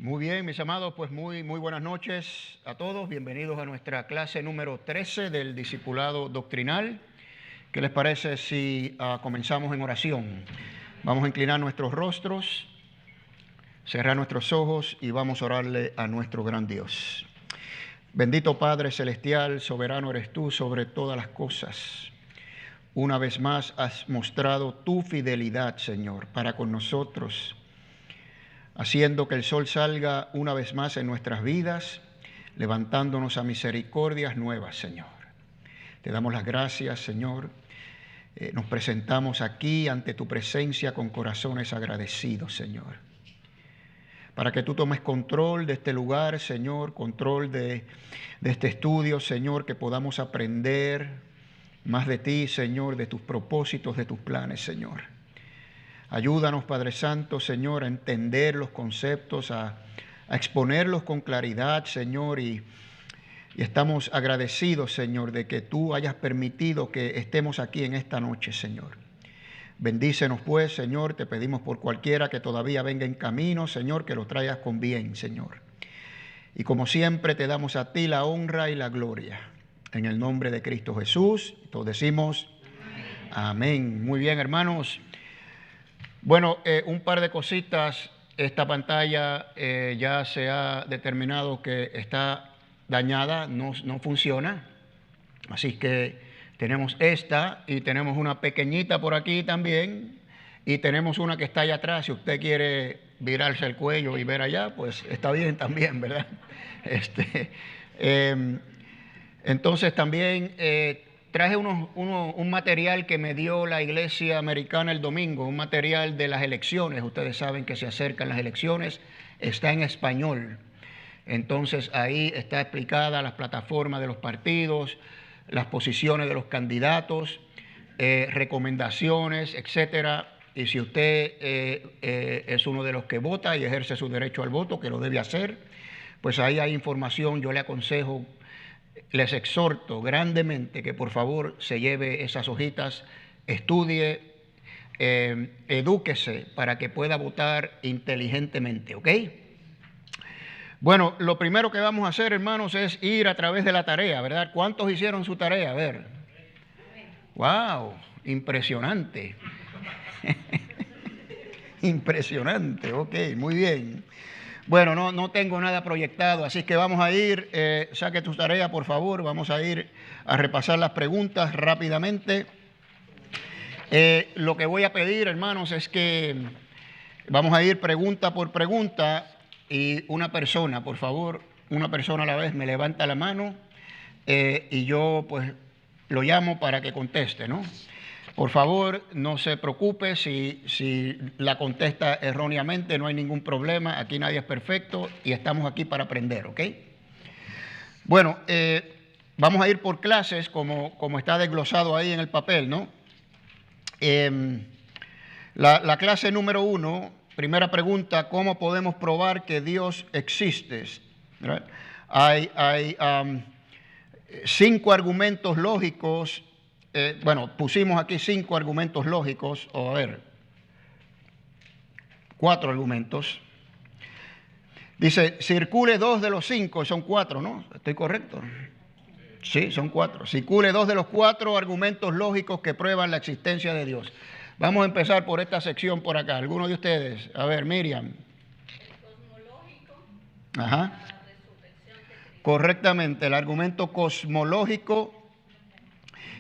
Muy bien, mis amados, pues muy buenas noches a todos. Bienvenidos a nuestra clase número 13 del Discipulado Doctrinal. ¿Qué les parece si comenzamos en oración? Vamos a inclinar nuestros rostros, cerrar nuestros ojos y vamos a orarle a nuestro gran Dios. Bendito Padre Celestial, soberano eres tú sobre todas las cosas. Una vez más has mostrado tu fidelidad, Señor, para con nosotros, haciendo que el sol salga una vez más en nuestras vidas, levantándonos a misericordias nuevas, Señor. Te damos las gracias, Señor. Nos presentamos aquí ante tu presencia con corazones agradecidos, Señor. Para que tú tomes control de este lugar, Señor, control de este estudio, Señor, que podamos aprender más de ti, Señor, de tus propósitos, de tus planes, Señor. Ayúdanos, Padre Santo, Señor, a entender los conceptos, a exponerlos con claridad, Señor, y estamos agradecidos, Señor, de que tú hayas permitido que estemos aquí en esta noche, Señor. Bendícenos, pues, Señor, te pedimos por cualquiera que todavía venga en camino, Señor, que lo traigas con bien, Señor. Y como siempre, te damos a ti la honra y la gloria. En el nombre de Cristo Jesús, todos decimos amén. Muy bien, hermanos. Bueno, un par de cositas. Esta pantalla ya se ha determinado que está dañada, no funciona. Así que tenemos esta y tenemos una pequeñita por aquí también. Y tenemos una que está allá atrás. Si usted quiere virarse el cuello y ver allá, pues está bien también, ¿verdad? Entonces también traje un material que me dio la Iglesia Americana el domingo, un material de las elecciones. Ustedes saben que se acercan las elecciones, está en español. Entonces ahí está explicada las plataformas de los partidos, las posiciones de los candidatos, recomendaciones, etcétera. Y si usted es uno de los que vota y ejerce su derecho al voto, que lo debe hacer, pues ahí hay información. Yo le aconsejo, les exhorto grandemente que por favor se lleve esas hojitas, estudie, edúquese para que pueda votar inteligentemente, ¿ok? Bueno, lo primero que vamos a hacer, hermanos, es ir a través de la tarea, ¿verdad? ¿Cuántos hicieron su tarea? A ver. ¡Wow! Impresionante. Impresionante, ok, muy bien. Bueno, no tengo nada proyectado, así que vamos a ir, saque tu tarea, por favor, vamos a ir a repasar las preguntas rápidamente. Lo que voy a pedir, hermanos, es que vamos a ir pregunta por pregunta y una persona, por favor, una persona a la vez me levanta la mano y yo pues lo llamo para que conteste, ¿no? Por favor, no se preocupe si la contesta erróneamente, no hay ningún problema, aquí nadie es perfecto y estamos aquí para aprender, ¿ok? Bueno, vamos a ir por clases como está desglosado ahí en el papel, ¿no? La clase número 1, primera pregunta, ¿cómo podemos probar que Dios existe? ¿Right? Hay 5 argumentos lógicos. Bueno, pusimos aquí 5 argumentos lógicos, o a ver, 4 argumentos. Dice, circule 2 de los 5, son 4, ¿no? ¿Estoy correcto? Sí, son 4. Circule 2 de los 4 argumentos lógicos que prueban la existencia de Dios. Vamos a empezar por esta sección por acá. ¿Alguno de ustedes? A ver, Miriam. El cosmológico. Ajá. La resurrección de Cristo. Correctamente, el argumento cosmológico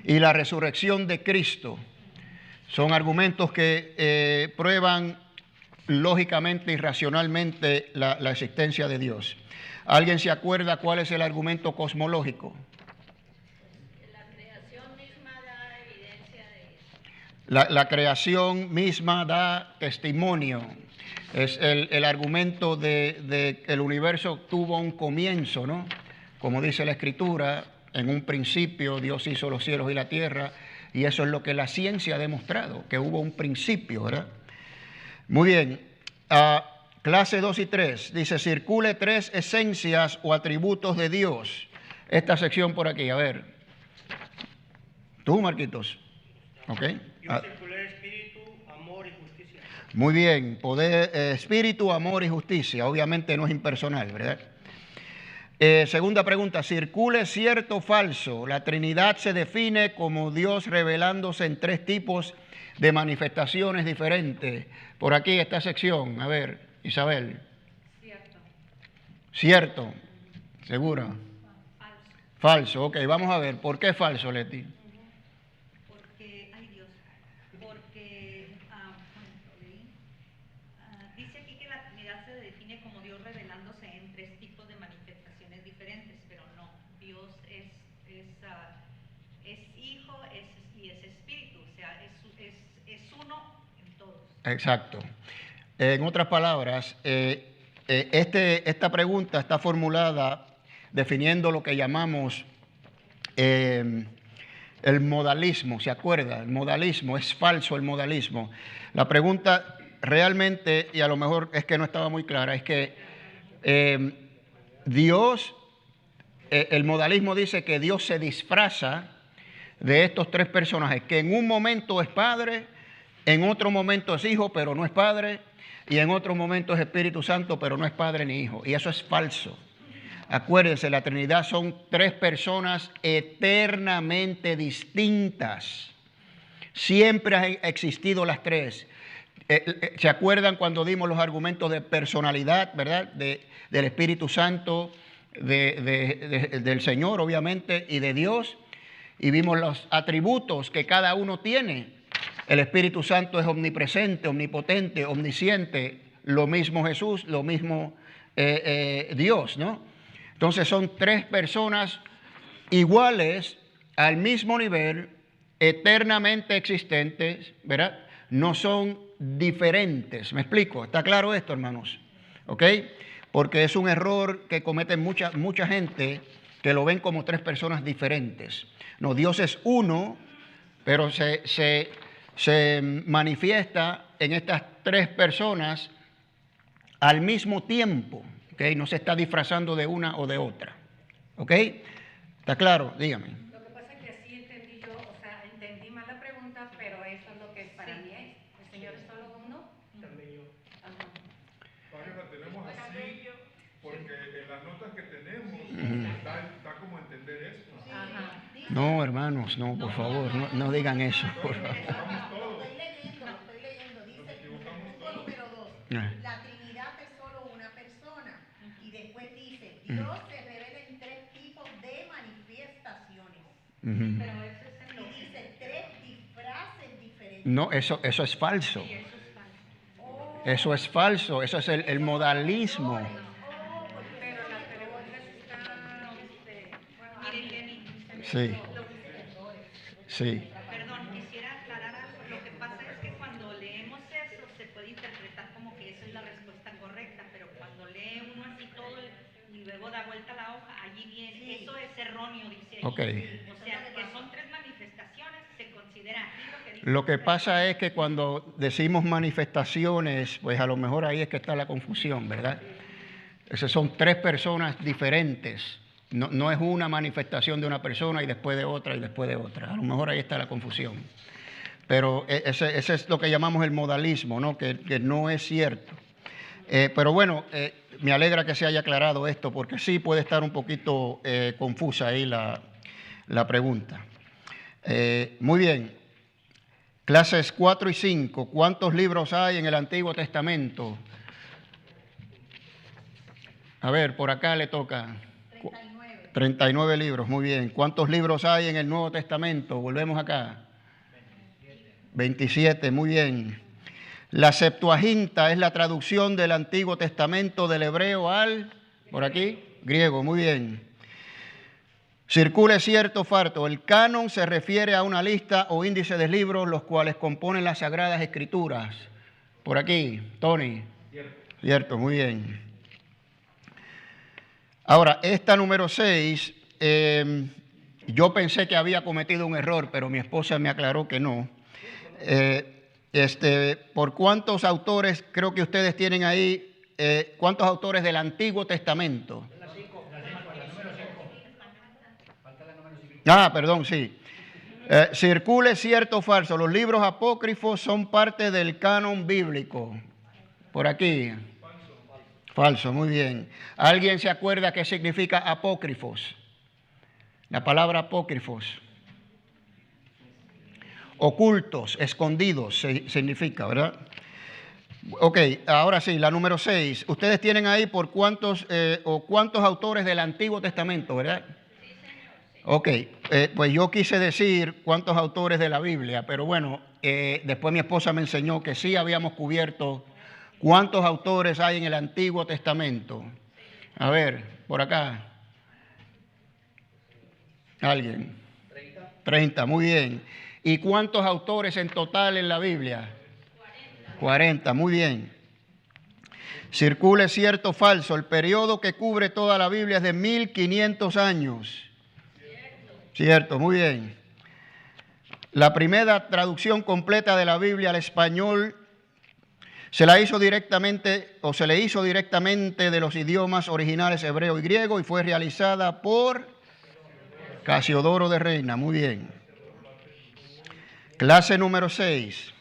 y la resurrección de Cristo son argumentos que prueban lógicamente y racionalmente la existencia de Dios. ¿Alguien se acuerda cuál es el argumento cosmológico? La creación misma da evidencia de eso. La creación misma da testimonio. Es el argumento de que el universo tuvo un comienzo, ¿no? Como dice la Escritura, en un principio Dios hizo los cielos y la tierra, y eso es lo que la ciencia ha demostrado, que hubo un principio, ¿verdad? Muy bien. Clase 2 y 3, dice, circule 3 esencias o atributos de Dios. Esta sección por aquí, a ver. Tú, Marquitos. ¿Ok? Yo circulé espíritu, amor y justicia. Muy bien, poder, espíritu, amor y justicia. Obviamente no es impersonal, ¿verdad? Segunda pregunta, ¿circula cierto o falso? La Trinidad se define como Dios revelándose en tres tipos de manifestaciones diferentes. Por aquí esta sección, a ver, Isabel. Cierto. ¿Cierto? ¿Segura? Falso. Falso, ok, vamos a ver, ¿por qué es falso, Leti? Porque, ay Dios, porque dice aquí que la Trinidad se define como Dios revelándose en tres tipos de manifestaciones diferentes, pero no, Dios es Hijo y es Espíritu, o sea, es uno en todos. Exacto. En otras palabras, esta pregunta está formulada definiendo lo que llamamos el modalismo, ¿se acuerda? El modalismo, es falso el modalismo. La pregunta realmente, y a lo mejor es que no estaba muy clara, es que Dios, el modalismo dice que Dios se disfraza de estos tres personajes, que en un momento es Padre, en otro momento es Hijo, pero no es Padre, y en otro momento es Espíritu Santo, pero no es Padre ni Hijo. Y eso es falso. Acuérdense, la Trinidad son tres personas eternamente distintas. Siempre han existido las tres. ¿Se acuerdan cuando dimos los argumentos de personalidad, verdad? Del Espíritu Santo, del Señor, obviamente, y de Dios. Y vimos los atributos que cada uno tiene. El Espíritu Santo es omnipresente, omnipotente, omnisciente. Lo mismo Jesús, lo mismo Dios, ¿no? Entonces son tres personas iguales, al mismo nivel, eternamente existentes, ¿verdad? No son diferentes. ¿Me explico? ¿Está claro esto, hermanos? ¿Ok? Porque es un error que cometen mucha gente que lo ven como tres personas diferentes. No, Dios es uno, pero se manifiesta en estas tres personas al mismo tiempo. ¿Okay? No se está disfrazando de una o de otra. ¿Ok? ¿Está claro? Dígame. Lo que pasa es que sí entendí yo, o sea, entendí mal la pregunta, pero eso es lo que para mí es. ¿El Señor es solo uno? También yo. Ajá. Padre, la tenemos así porque en las notas que tenemos da como a entender esto. Ajá. No, hermanos, no, por favor, no digan eso. Por favor. Todos. Estoy leyendo, dice punto número 2, Ah. la Trinidad es solo una persona. Y después dice, Dios se revela en tres tipos de manifestaciones. Ujú. Pero eso es en lo Y que... dice tres disfraces diferentes. No, eso es falso. Sí, eso es falso. Oh, Eso es falso, eso es el modalismo. Pero la pregunta está, bueno, Miren, Lenny, Sí, sí. perdón, quisiera aclarar algo. Lo que pasa es que cuando leemos eso se puede interpretar como que esa es la respuesta correcta, pero cuando lee uno así todo y luego da vuelta la hoja, allí viene, eso es erróneo, dice ahí. Ok. O sea, que son tres manifestaciones, se considera aquí lo que dice. Lo que pasa es que cuando decimos manifestaciones, pues a lo mejor ahí es que está la confusión, ¿verdad? Esas son tres personas diferentes. No es una manifestación de una persona y después de otra y después de otra. A lo mejor ahí está la confusión. Pero ese es lo que llamamos el modalismo, ¿no? Que no es cierto. Pero bueno, me alegra que se haya aclarado esto porque sí puede estar un poquito confusa ahí la pregunta. Muy bien. Clases 4 y 5. ¿Cuántos libros hay en el Antiguo Testamento? A ver, por acá le toca. 39 libros, muy bien. ¿Cuántos libros hay en el Nuevo Testamento? Volvemos acá. 27, muy bien. La Septuaginta es la traducción del Antiguo Testamento del hebreo al, por aquí, griego, muy bien. Circule cierto farto. El canon se refiere a una lista o índice de libros los cuales componen las Sagradas Escrituras. Por aquí, Tony. Cierto, muy bien. Ahora, esta número 6, yo pensé que había cometido un error, pero mi esposa me aclaró que no. ¿Por cuántos autores creo que ustedes tienen ahí? ¿Cuántos autores del Antiguo Testamento? Ah, perdón, sí. Circule cierto o falso. Los libros apócrifos son parte del canon bíblico. Por aquí. Falso, muy bien. ¿Alguien se acuerda qué significa apócrifos? La palabra apócrifos. Ocultos, escondidos, significa, ¿verdad? Ok, ahora sí, la número 6. Ustedes tienen ahí por cuántos autores del Antiguo Testamento, ¿verdad? Ok, pues yo quise decir cuántos autores de la Biblia, pero bueno, después mi esposa me enseñó que sí habíamos cubierto cuántos autores hay en el Antiguo Testamento. A ver, por acá. ¿Alguien? 30, muy bien. ¿Y cuántos autores en total en la Biblia? 40, muy bien. Circule cierto o falso. El periodo que cubre toda la Biblia es de 1500 años. Cierto, muy bien. La primera traducción completa de la Biblia al español se le hizo directamente de los idiomas originales hebreo y griego y fue realizada por Casiodoro de Reina. Muy bien. Clase número 6.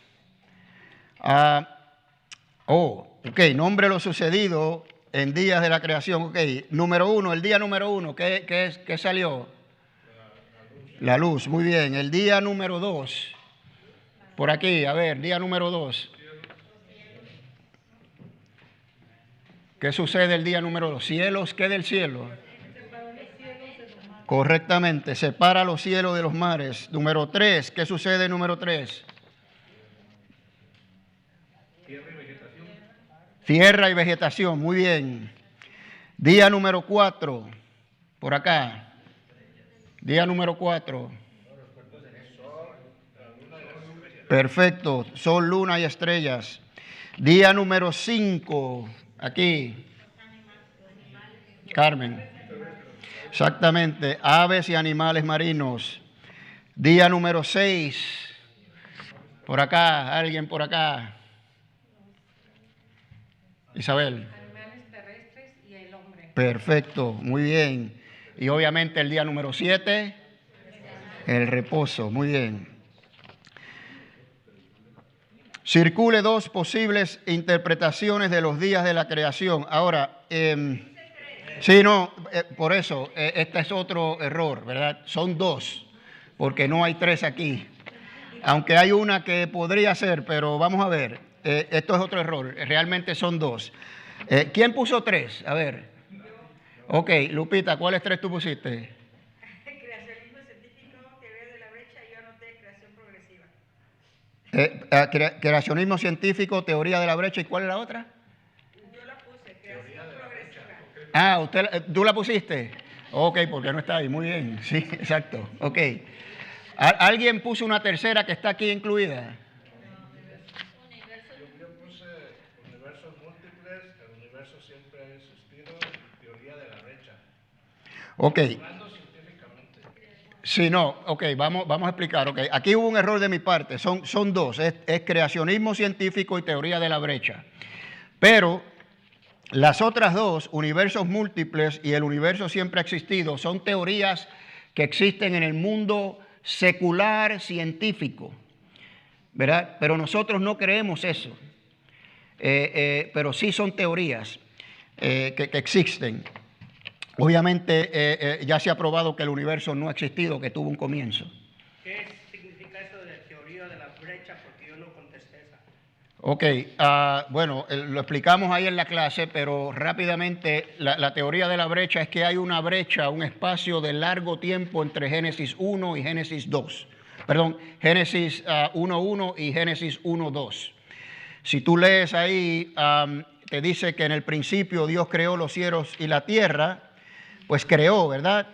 Nombre lo sucedido en días de la creación. Ok, número 1, el día número 1, ¿qué salió? La luz, muy bien. El día número 2, por aquí, a ver, día número 2. ¿Qué sucede el día número 2? Cielos, ¿qué del cielo? Correctamente, separa los cielos de los mares. Número 3, ¿qué sucede número 3? Tierra y vegetación. Tierra y vegetación, muy bien. Día número 4, por acá. Día número 4. Perfecto, sol, luna y estrellas. Día número 5, aquí. Carmen. Exactamente, aves y animales marinos. Día número 6. Por acá, alguien por acá. Isabel. Animales terrestres y el hombre. Perfecto, muy bien. Y obviamente el día número 7, el reposo, muy bien. Circule 2 posibles interpretaciones de los días de la creación. Ahora, por eso, este es otro error, ¿verdad? Son 2, porque no hay 3 aquí. Aunque hay una que podría ser, pero vamos a ver. Esto es otro error, realmente son 2. ¿Quién puso 3? A ver. Ok, Lupita, ¿cuáles 3 tú pusiste? Creacionismo científico, teoría de la brecha, y yo anoté creación progresiva. Creacionismo científico, teoría de la brecha, ¿y cuál es la otra? Yo la puse, creación progresiva. ¿Tú la pusiste? Ok, porque no está ahí, muy bien, sí, exacto, ok. ¿Alguien puso una tercera que está aquí incluida? Yo puse universos múltiples, el universo siempre ha existido, y teoría de la brecha. Ok. Hablando científicamente. Sí, no, ok, vamos a explicar. Okay. Aquí hubo un error de mi parte, son 2, es creacionismo científico y teoría de la brecha. Pero las otras 2, universos múltiples y el universo siempre ha existido, son teorías que existen en el mundo secular científico, ¿verdad? Pero nosotros no creemos eso, pero sí son teorías que existen. Obviamente ya se ha probado que el universo no ha existido, que tuvo un comienzo. ¿Qué significa eso de teoría de la brecha? Porque yo no contesté esa. Ok, bueno, lo explicamos ahí en la clase, pero rápidamente la teoría de la brecha es que hay una brecha, un espacio de largo tiempo entre Génesis 1 y Génesis 2. Perdón, Génesis 1.1 y Génesis 1.2. Si tú lees ahí, te dice que en el principio Dios creó los cielos y la tierra, pues creó, ¿verdad?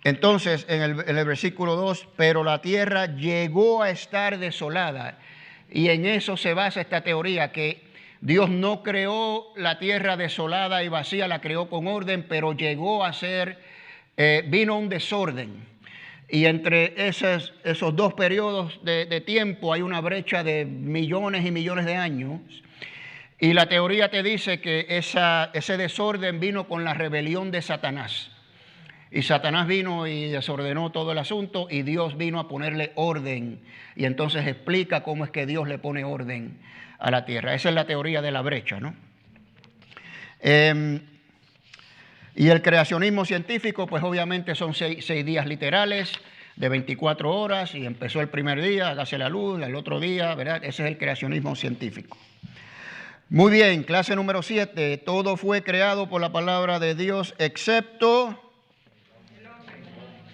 Entonces, en el versículo 2, pero la tierra llegó a estar desolada. Y en eso se basa esta teoría, que Dios no creó la tierra desolada y vacía, la creó con orden, pero llegó a ser, vino un desorden. Y entre esos 2 periodos de tiempo hay una brecha de millones y millones de años. Y la teoría te dice que ese desorden vino con la rebelión de Satanás. y Satanás vino y desordenó todo el asunto y Dios vino a ponerle orden. Y entonces explica cómo es que Dios le pone orden a la tierra. Esa es la teoría de la brecha, ¿no? Y el creacionismo científico, pues obviamente son seis días literales de 24 horas y empezó el primer día, hágase la luz, el otro día, ¿verdad? Ese es el creacionismo científico. Muy bien, clase número 7. Todo fue creado por la palabra de Dios excepto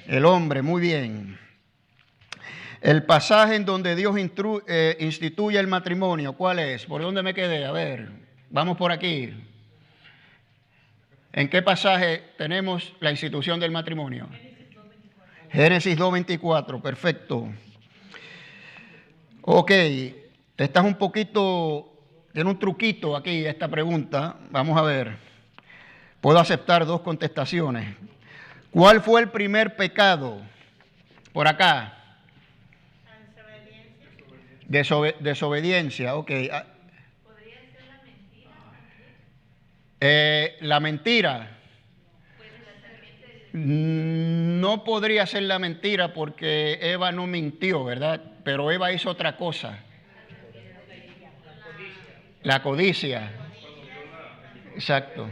el hombre. Muy bien. El pasaje en donde Dios instituye el matrimonio, ¿cuál es? ¿Por dónde me quedé? A ver, vamos por aquí. ¿En qué pasaje tenemos la institución del matrimonio? Génesis 2:24, perfecto. Ok, esta es un poquito, tiene un truquito aquí esta pregunta. Vamos a ver, puedo aceptar dos contestaciones. ¿Cuál fue el primer pecado? Por acá. Desobediencia, ok. ¿Podría ser la mentira? La mentira. No podría ser la mentira porque Eva no mintió, ¿verdad? Pero Eva hizo otra cosa. La codicia. Exacto.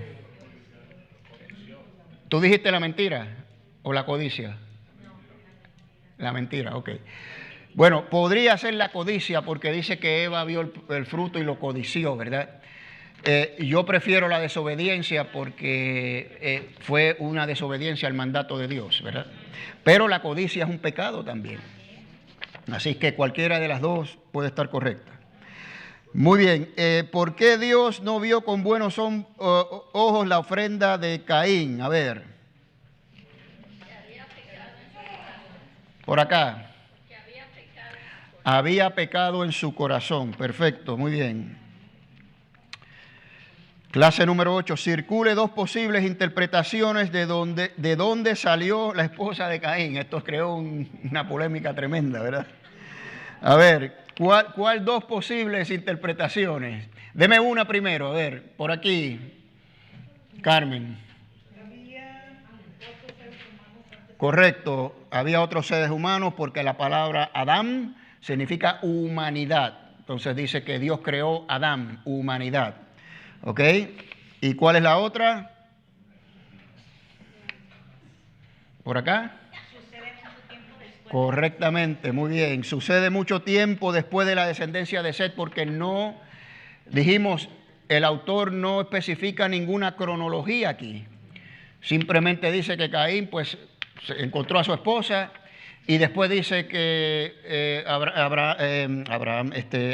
¿Tú dijiste la mentira o la codicia? La mentira, ok. Bueno, podría ser la codicia porque dice que Eva vio el fruto y lo codició, ¿verdad? Yo prefiero la desobediencia porque fue una desobediencia al mandato de Dios, ¿verdad? Pero la codicia es un pecado también. Así que cualquiera de las dos puede estar correcta. Muy bien, ¿por qué Dios no vio con buenos ojos la ofrenda de Caín? A ver. Por acá. Había pecado en su corazón. Perfecto, muy bien. Clase número 8. Circule dos posibles interpretaciones de dónde salió la esposa de Caín. Esto creó una polémica tremenda, ¿verdad? A ver, ¿cuál dos posibles interpretaciones? Deme una primero, a ver, por aquí. Carmen. Correcto, había otros seres humanos porque la palabra Adán significa humanidad. Entonces dice que Dios creó Adán, humanidad. ¿Ok? ¿Y cuál es la otra? ¿Por acá? Sucede mucho tiempo después. Correctamente, muy bien. Sucede mucho tiempo después de la descendencia de Set porque no, dijimos, el autor no especifica ninguna cronología aquí. Simplemente dice que Caín pues se encontró a su esposa y después dice que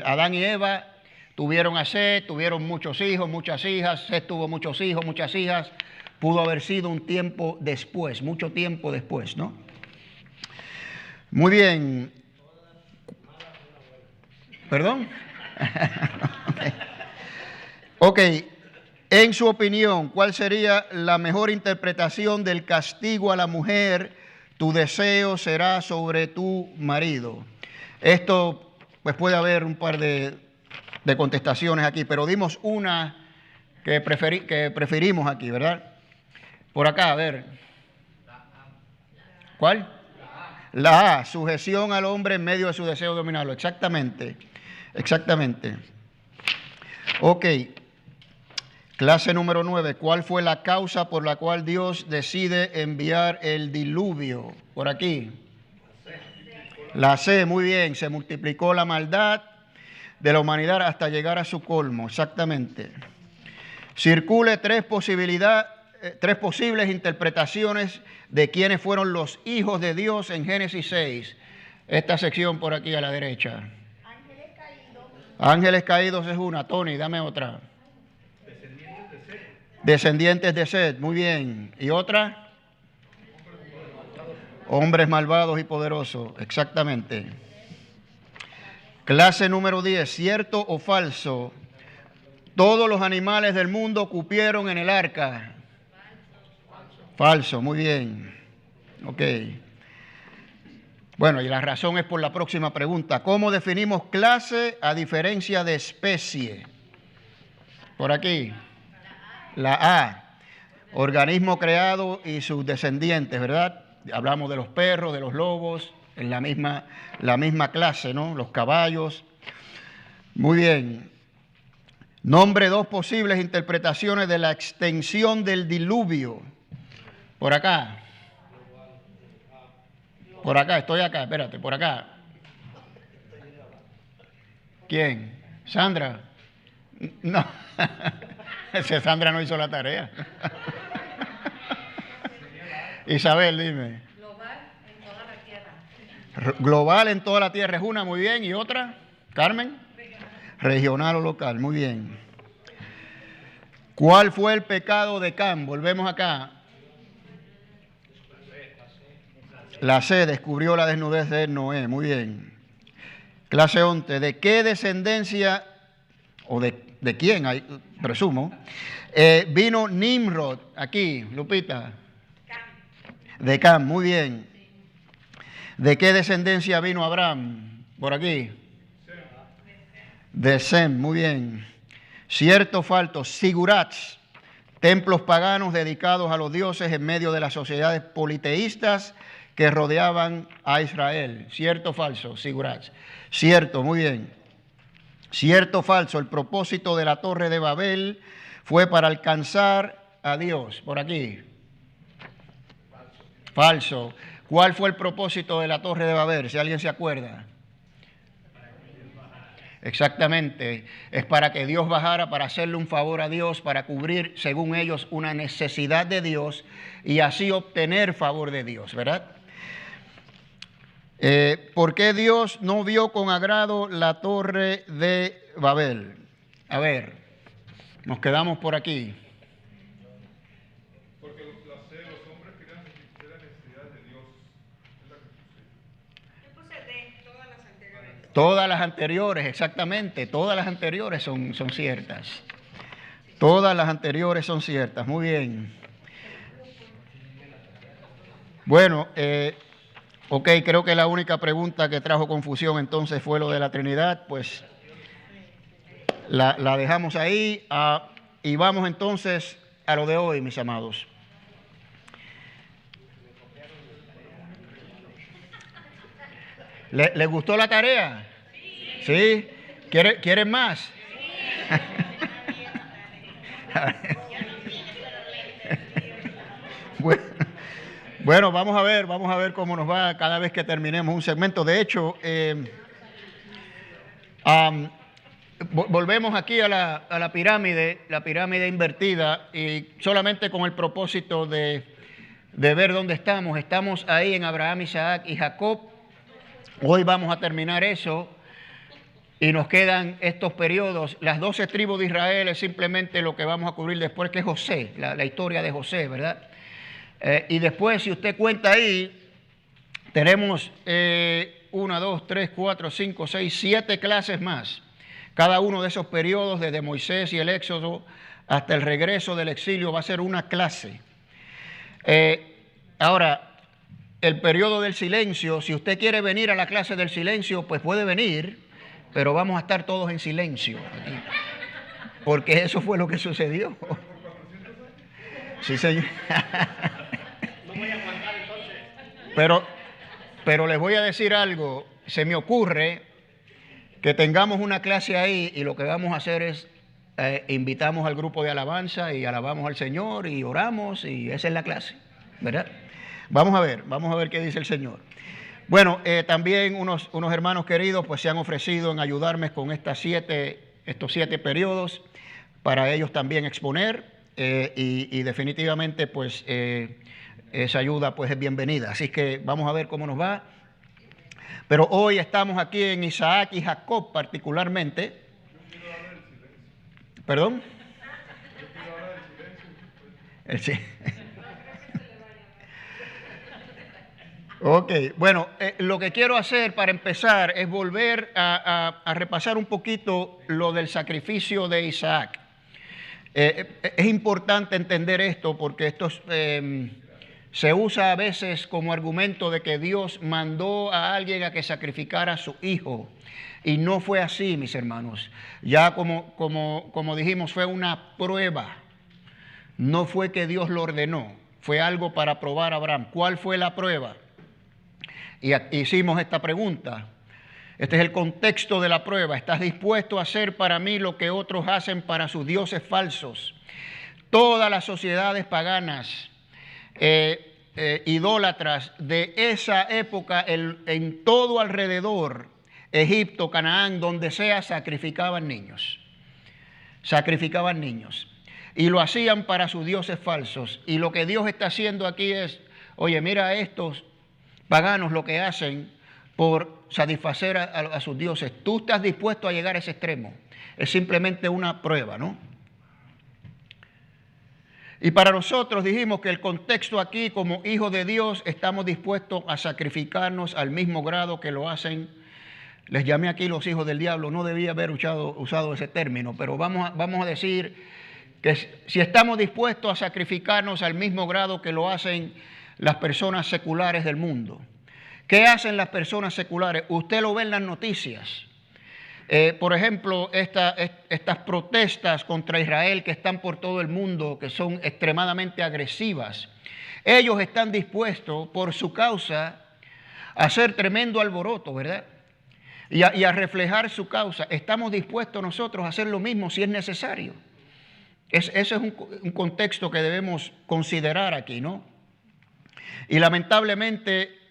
Adán y Eva tuvieron a Set, tuvieron muchos hijos, muchas hijas. Set tuvo muchos hijos, muchas hijas. Pudo haber sido un tiempo después, mucho tiempo después, ¿no? Muy bien. ¿Perdón? Ok. En su opinión, ¿cuál sería la mejor interpretación del castigo a la mujer? Tu deseo será sobre tu marido. Esto, pues puede haber un par de contestaciones aquí, pero dimos una que preferimos aquí, ¿verdad? Por acá, a ver. ¿Cuál? La A, sujeción al hombre en medio de su deseo de dominarlo. Exactamente, exactamente. Ok. Clase número 9. ¿Cuál fue la causa por la cual Dios decide enviar el diluvio? Por aquí. La C, muy bien. Se multiplicó la maldad de la humanidad hasta llegar a su colmo. Exactamente. Circule tres posibles interpretaciones de quiénes fueron los hijos de Dios en Génesis 6. Esta sección por aquí a la derecha. Ángeles caídos. Ángeles caídos es una. Tony, dame otra. Descendientes de Set, muy bien. ¿Y otra? Hombres malvados y poderosos, exactamente. Clase número 10, ¿cierto o falso? Todos los animales del mundo cupieron en el arca. Falso, muy bien. Ok. Bueno, y la razón es por la próxima pregunta. ¿Cómo definimos clase a diferencia de especie? Por aquí. La A. organismo creado y sus descendientes, ¿verdad? Hablamos de los perros, de los lobos, en la misma clase, ¿no? Los caballos. Muy bien. Nombre dos posibles interpretaciones de la extensión del diluvio. Por acá. Por acá, estoy acá, espérate, por acá. ¿Quién? ¿Sandra? No. Sandra no hizo la tarea. Isabel, dime. Global en toda la tierra. Global en toda la tierra es una, muy bien. ¿Y otra? Carmen. Regional o local, muy bien. ¿Cuál fue el pecado de Cam? Volvemos acá. La C, descubrió la desnudez de Noé, muy bien. Clase 11, ¿de qué descendencia, o de quién, presumo, vino Nimrod? Aquí, Lupita. De Cam, muy bien. ¿De qué descendencia vino Abraham? Por aquí. De Sem, muy bien. Cierto o falso, sigurats, templos paganos dedicados a los dioses en medio de las sociedades politeístas que rodeaban a Israel. Cierto o falso, sigurats. Cierto, muy bien. Cierto o falso, el propósito de la Torre de Babel fue para alcanzar a Dios. Por aquí. Falso. ¿Cuál fue el propósito de la Torre de Babel? Si alguien se acuerda. Exactamente. Es para que Dios bajara, para hacerle un favor a Dios, para cubrir, según ellos, una necesidad de Dios y así obtener favor de Dios, ¿verdad? ¿Por qué Dios no vio con agrado la Torre de Babel? A ver, nos quedamos por aquí. Porque los hombres querían satisfacer la necesidad de Dios. Es la que sucede. Yo puse D, todas las anteriores. Todas las anteriores, exactamente, todas las anteriores son ciertas. Todas las anteriores son ciertas, muy bien. Bueno, ok, creo que la única pregunta que trajo confusión entonces fue lo de la Trinidad, pues la dejamos ahí y vamos entonces a lo de hoy, mis amados. ¿Les gustó la tarea? ¿Sí? ¿Quieren más? Bueno, vamos a ver cómo nos va cada vez que terminemos un segmento. De hecho, volvemos aquí a la pirámide invertida, y solamente con el propósito de ver dónde estamos. Estamos ahí en Abraham, Isaac y Jacob. Hoy vamos a terminar eso y nos quedan estos periodos. Las 12 tribus de Israel es simplemente lo que vamos a cubrir después, que es José, la historia de José, ¿verdad? Y después, si usted cuenta ahí, tenemos 1, 2, 3, 4, 5, 6, 7 clases más. Cada uno de esos periodos, desde Moisés y el Éxodo hasta el regreso del exilio, va a ser una clase. Ahora, el periodo del silencio, si usted quiere venir a la clase del silencio, pues puede venir, pero vamos a estar todos en silencio aquí, porque eso fue lo que sucedió. Sí, señor. No voy a aguantar entonces. Pero les voy a decir algo. Se me ocurre que tengamos una clase ahí y lo que vamos a hacer es invitamos al grupo de alabanza y alabamos al Señor y oramos, y esa es la clase, ¿verdad? Vamos a ver qué dice el Señor. Bueno, también unos hermanos queridos pues se han ofrecido en ayudarme con estos 7 periodos para ellos también exponer, y definitivamente pues esa ayuda pues es bienvenida. Así que vamos a ver cómo nos va. Pero hoy estamos aquí en Isaac y Jacob particularmente. ¿Perdón? Sí. Ok, bueno, lo que quiero hacer para empezar es volver a repasar un poquito lo del sacrificio de Isaac. Es importante entender esto porque esto se usa a veces como argumento de que Dios mandó a alguien a que sacrificara a su hijo. Y no fue así, mis hermanos. Ya como dijimos, fue una prueba. No fue que Dios lo ordenó, fue algo para probar a Abraham. ¿Cuál fue la prueba? Y hicimos esta pregunta. Este es el contexto de la prueba. ¿Estás dispuesto a hacer para mí lo que otros hacen para sus dioses falsos? Todas las sociedades paganas, idólatras de esa época, en todo alrededor, Egipto, Canaán, donde sea, sacrificaban niños. Sacrificaban niños. Y lo hacían para sus dioses falsos. Y lo que Dios está haciendo aquí es, oye, mira a estos paganos lo que hacen por satisfacer a sus dioses. Tú estás dispuesto a llegar a ese extremo. Es simplemente una prueba, ¿no? Y para nosotros dijimos que el contexto aquí, como hijos de Dios, estamos dispuestos a sacrificarnos al mismo grado que lo hacen. Les llamé aquí los hijos del diablo, no debía haber usado ese término, pero vamos a decir que si estamos dispuestos a sacrificarnos al mismo grado que lo hacen las personas seculares del mundo. ¿Qué hacen las personas seculares? Usted lo ve en las noticias. Por ejemplo, estas protestas contra Israel que están por todo el mundo, que son extremadamente agresivas. Ellos están dispuestos, por su causa, a hacer tremendo alboroto, ¿verdad? Y a reflejar su causa. Estamos dispuestos nosotros a hacer lo mismo si es necesario. Ese es un contexto que debemos considerar aquí, ¿no? Y lamentablemente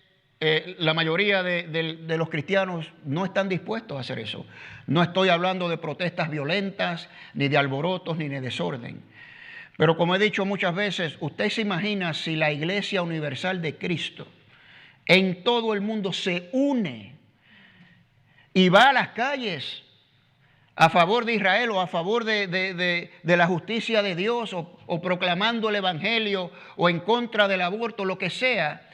la mayoría de los cristianos no están dispuestos a hacer eso. No estoy hablando de protestas violentas, ni de alborotos, ni de desorden. Pero como he dicho muchas veces, usted se imagina si la Iglesia Universal de Cristo en todo el mundo se une y va a las calles a favor de Israel o a favor de la justicia de Dios o proclamando el Evangelio o en contra del aborto, lo que sea,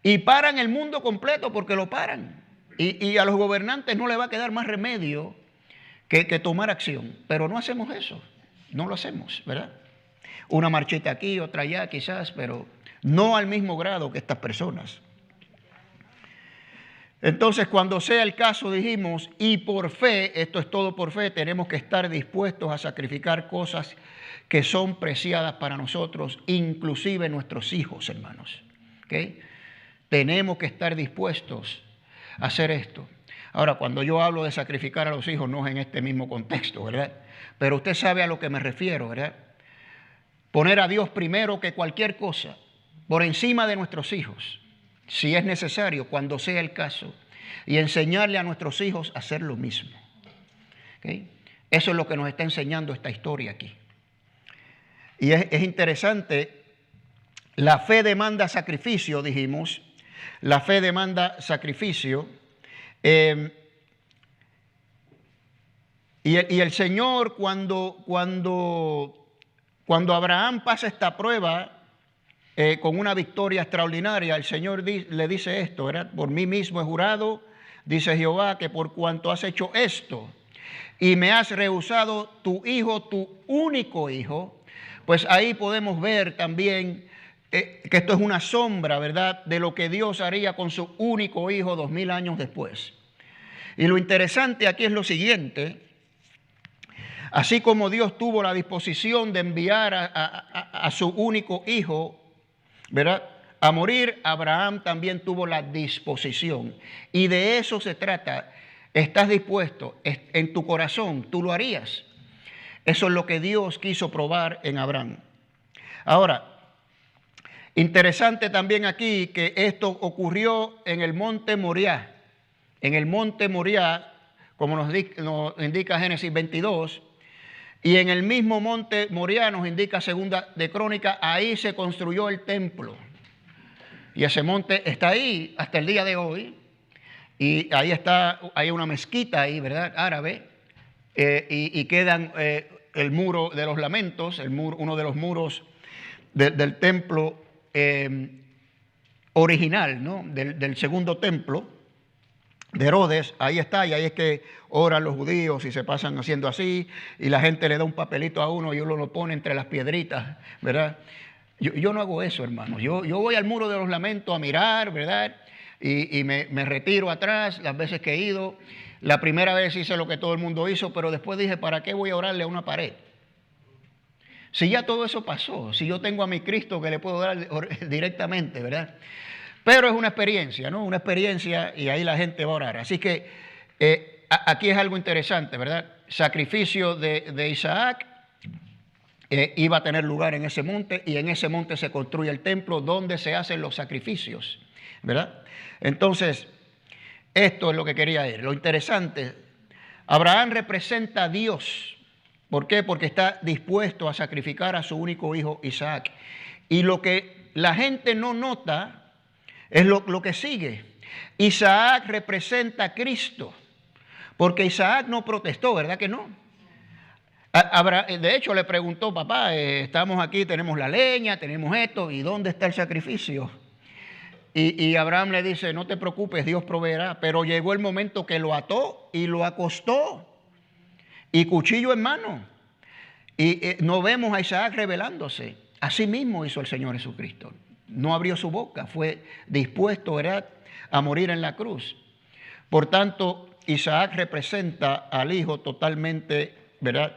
y paran el mundo completo porque lo paran. Y a los gobernantes no les va a quedar más remedio que tomar acción. Pero no hacemos eso, no lo hacemos, ¿verdad? Una marchita aquí, otra allá quizás, pero no al mismo grado que estas personas. Entonces, cuando sea el caso, dijimos, y por fe, esto es todo por fe, tenemos que estar dispuestos a sacrificar cosas que son preciadas para nosotros, inclusive nuestros hijos, hermanos. ¿Okay? Tenemos que estar dispuestos a hacer esto. Ahora, cuando yo hablo de sacrificar a los hijos, no es en este mismo contexto, ¿verdad? Pero usted sabe a lo que me refiero, ¿verdad? Poner a Dios primero que cualquier cosa, por encima de nuestros hijos, si es necesario, cuando sea el caso, y enseñarle a nuestros hijos a hacer lo mismo. ¿Okay? Eso es lo que nos está enseñando esta historia aquí. Y es interesante, la fe demanda sacrificio, dijimos, la fe demanda sacrificio, y el Señor cuando Abraham pasa esta prueba, con una victoria extraordinaria, el Señor le dice esto, ¿verdad? Por mí mismo he jurado, dice Jehová, que por cuanto has hecho esto y me has rehusado tu hijo, tu único hijo, pues ahí podemos ver también que esto es una sombra, ¿verdad?, de lo que Dios haría con su único hijo 2000 años después. Y lo interesante aquí es lo siguiente: así como Dios tuvo la disposición de enviar a su único hijo, ¿verdad?, a morir, Abraham también tuvo la disposición. Y de eso se trata. ¿Estás dispuesto? En tu corazón, tú lo harías. Eso es lo que Dios quiso probar en Abraham. Ahora, interesante también aquí que esto ocurrió en el monte Moriah. En el monte Moriah, como nos indica Génesis 22, y en el mismo monte Moriah nos indica Segunda de Crónicas, ahí se construyó el templo. Y ese monte está ahí hasta el día de hoy. Y ahí hay una mezquita ahí, ¿verdad?, árabe. Y quedan el muro de los lamentos, uno de los muros del templo original, ¿no?, del segundo templo de Herodes. Ahí está, y ahí es que oran los judíos y se pasan haciendo así, y la gente le da un papelito a uno y uno lo pone entre las piedritas, ¿verdad? Yo no hago eso, hermano. Yo voy al muro de los lamentos a mirar, ¿verdad? Y me retiro atrás las veces que he ido. La primera vez hice lo que todo el mundo hizo, pero después dije, ¿para qué voy a orarle a una pared? Si ya todo eso pasó, si yo tengo a mi Cristo que le puedo dar directamente, ¿verdad? Pero es una experiencia, ¿no? Una experiencia y ahí la gente va a orar. Así que aquí es algo interesante, ¿verdad? Sacrificio de Isaac iba a tener lugar en ese monte y en ese monte se construye el templo donde se hacen los sacrificios, ¿verdad? Entonces, esto es lo que quería ir. Lo interesante, Abraham representa a Dios. ¿Por qué? Porque está dispuesto a sacrificar a su único hijo Isaac. Y lo que la gente no nota es lo que sigue. Isaac representa a Cristo. Porque Isaac no protestó, ¿verdad que no? De hecho, le preguntó, papá, estamos aquí, tenemos la leña, tenemos esto, ¿y dónde está el sacrificio? Y Abraham le dice, no te preocupes, Dios proveerá. Pero llegó el momento que lo ató y lo acostó. Y cuchillo en mano. Y no vemos a Isaac rebelándose. Así mismo hizo el Señor Jesucristo. No abrió su boca, fue dispuesto, ¿verdad?, a morir en la cruz. Por tanto, Isaac representa al Hijo totalmente, ¿verdad?,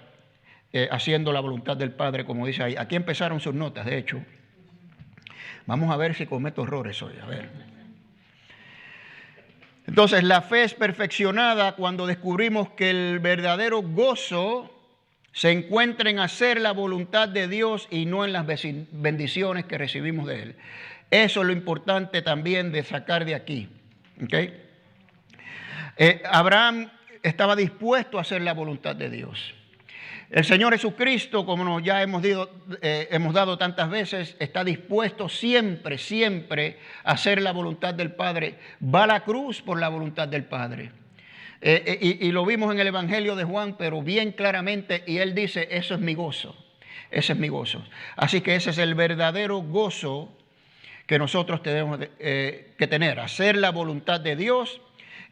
haciendo la voluntad del Padre, como dice ahí. Aquí empezaron sus notas, de hecho. Vamos a ver si cometo errores hoy, a ver. Entonces, la fe es perfeccionada cuando descubrimos que el verdadero gozo se encuentra en hacer la voluntad de Dios y no en las bendiciones que recibimos de Él. Eso es lo importante también de sacar de aquí. ¿Okay? Abraham estaba dispuesto a hacer la voluntad de Dios. El Señor Jesucristo, como ya hemos dado tantas veces, está dispuesto siempre, siempre a hacer la voluntad del Padre. Va a la cruz por la voluntad del Padre. Y lo vimos en el Evangelio de Juan, pero bien claramente, y él dice, eso es mi gozo, ese es mi gozo. Así que ese es el verdadero gozo que nosotros tenemos que tener, hacer la voluntad de Dios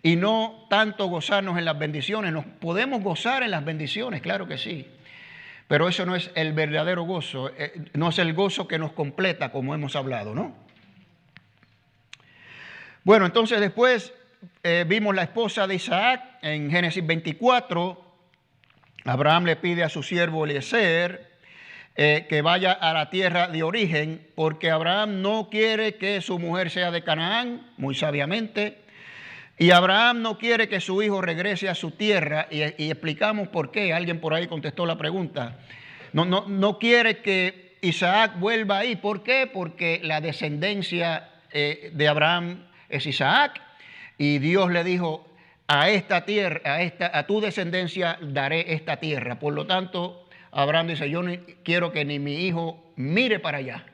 y no tanto gozarnos en las bendiciones. Nos podemos gozar en las bendiciones, claro que sí, pero eso no es el verdadero gozo, no es el gozo que nos completa, como hemos hablado, ¿no? Bueno, entonces después vimos la esposa de Isaac en Génesis 24. Abraham le pide a su siervo Eliezer que vaya a la tierra de origen, porque Abraham no quiere que su mujer sea de Canaán, muy sabiamente, y Abraham no quiere que su hijo regrese a su tierra, y explicamos por qué. Alguien por ahí contestó la pregunta. No quiere que Isaac vuelva ahí. ¿Por qué? Porque la descendencia de Abraham es Isaac, y Dios le dijo, a esta tierra, a tu descendencia daré esta tierra. Por lo tanto, Abraham dice, yo no quiero que ni mi hijo mire para allá,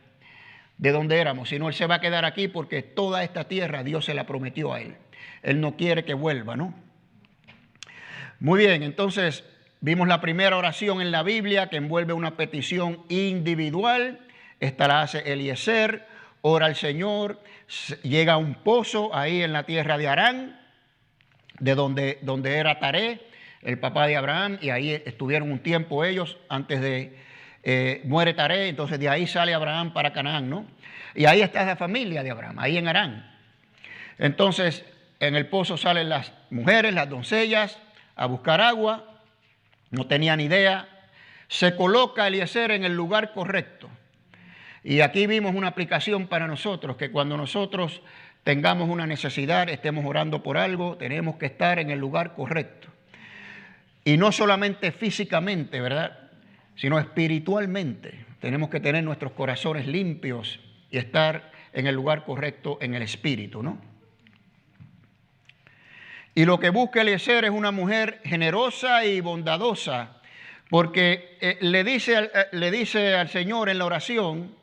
de donde éramos, sino él se va a quedar aquí porque toda esta tierra Dios se la prometió a él. Él no quiere que vuelva, ¿no? Muy bien, entonces vimos la primera oración en la Biblia que envuelve una petición individual. Esta la hace Eliezer, ora al Señor, llega a un pozo ahí en la tierra de Harán, de donde era Taré, el papá de Abraham, y ahí estuvieron un tiempo ellos antes de muere Taré. Entonces de ahí sale Abraham para Canaán, ¿no? Y ahí está la familia de Abraham, ahí en Harán. Entonces en el pozo salen las mujeres, las doncellas, a buscar agua. No tenían idea. Se coloca Eliezer en el lugar correcto. Y aquí vimos una aplicación para nosotros, que cuando nosotros tengamos una necesidad, estemos orando por algo, tenemos que estar en el lugar correcto. Y no solamente físicamente, ¿verdad?, sino espiritualmente. Tenemos que tener nuestros corazones limpios y estar en el lugar correcto en el espíritu, ¿no? Y lo que busca Eliezer es una mujer generosa y bondadosa, porque le dice al Señor en la oración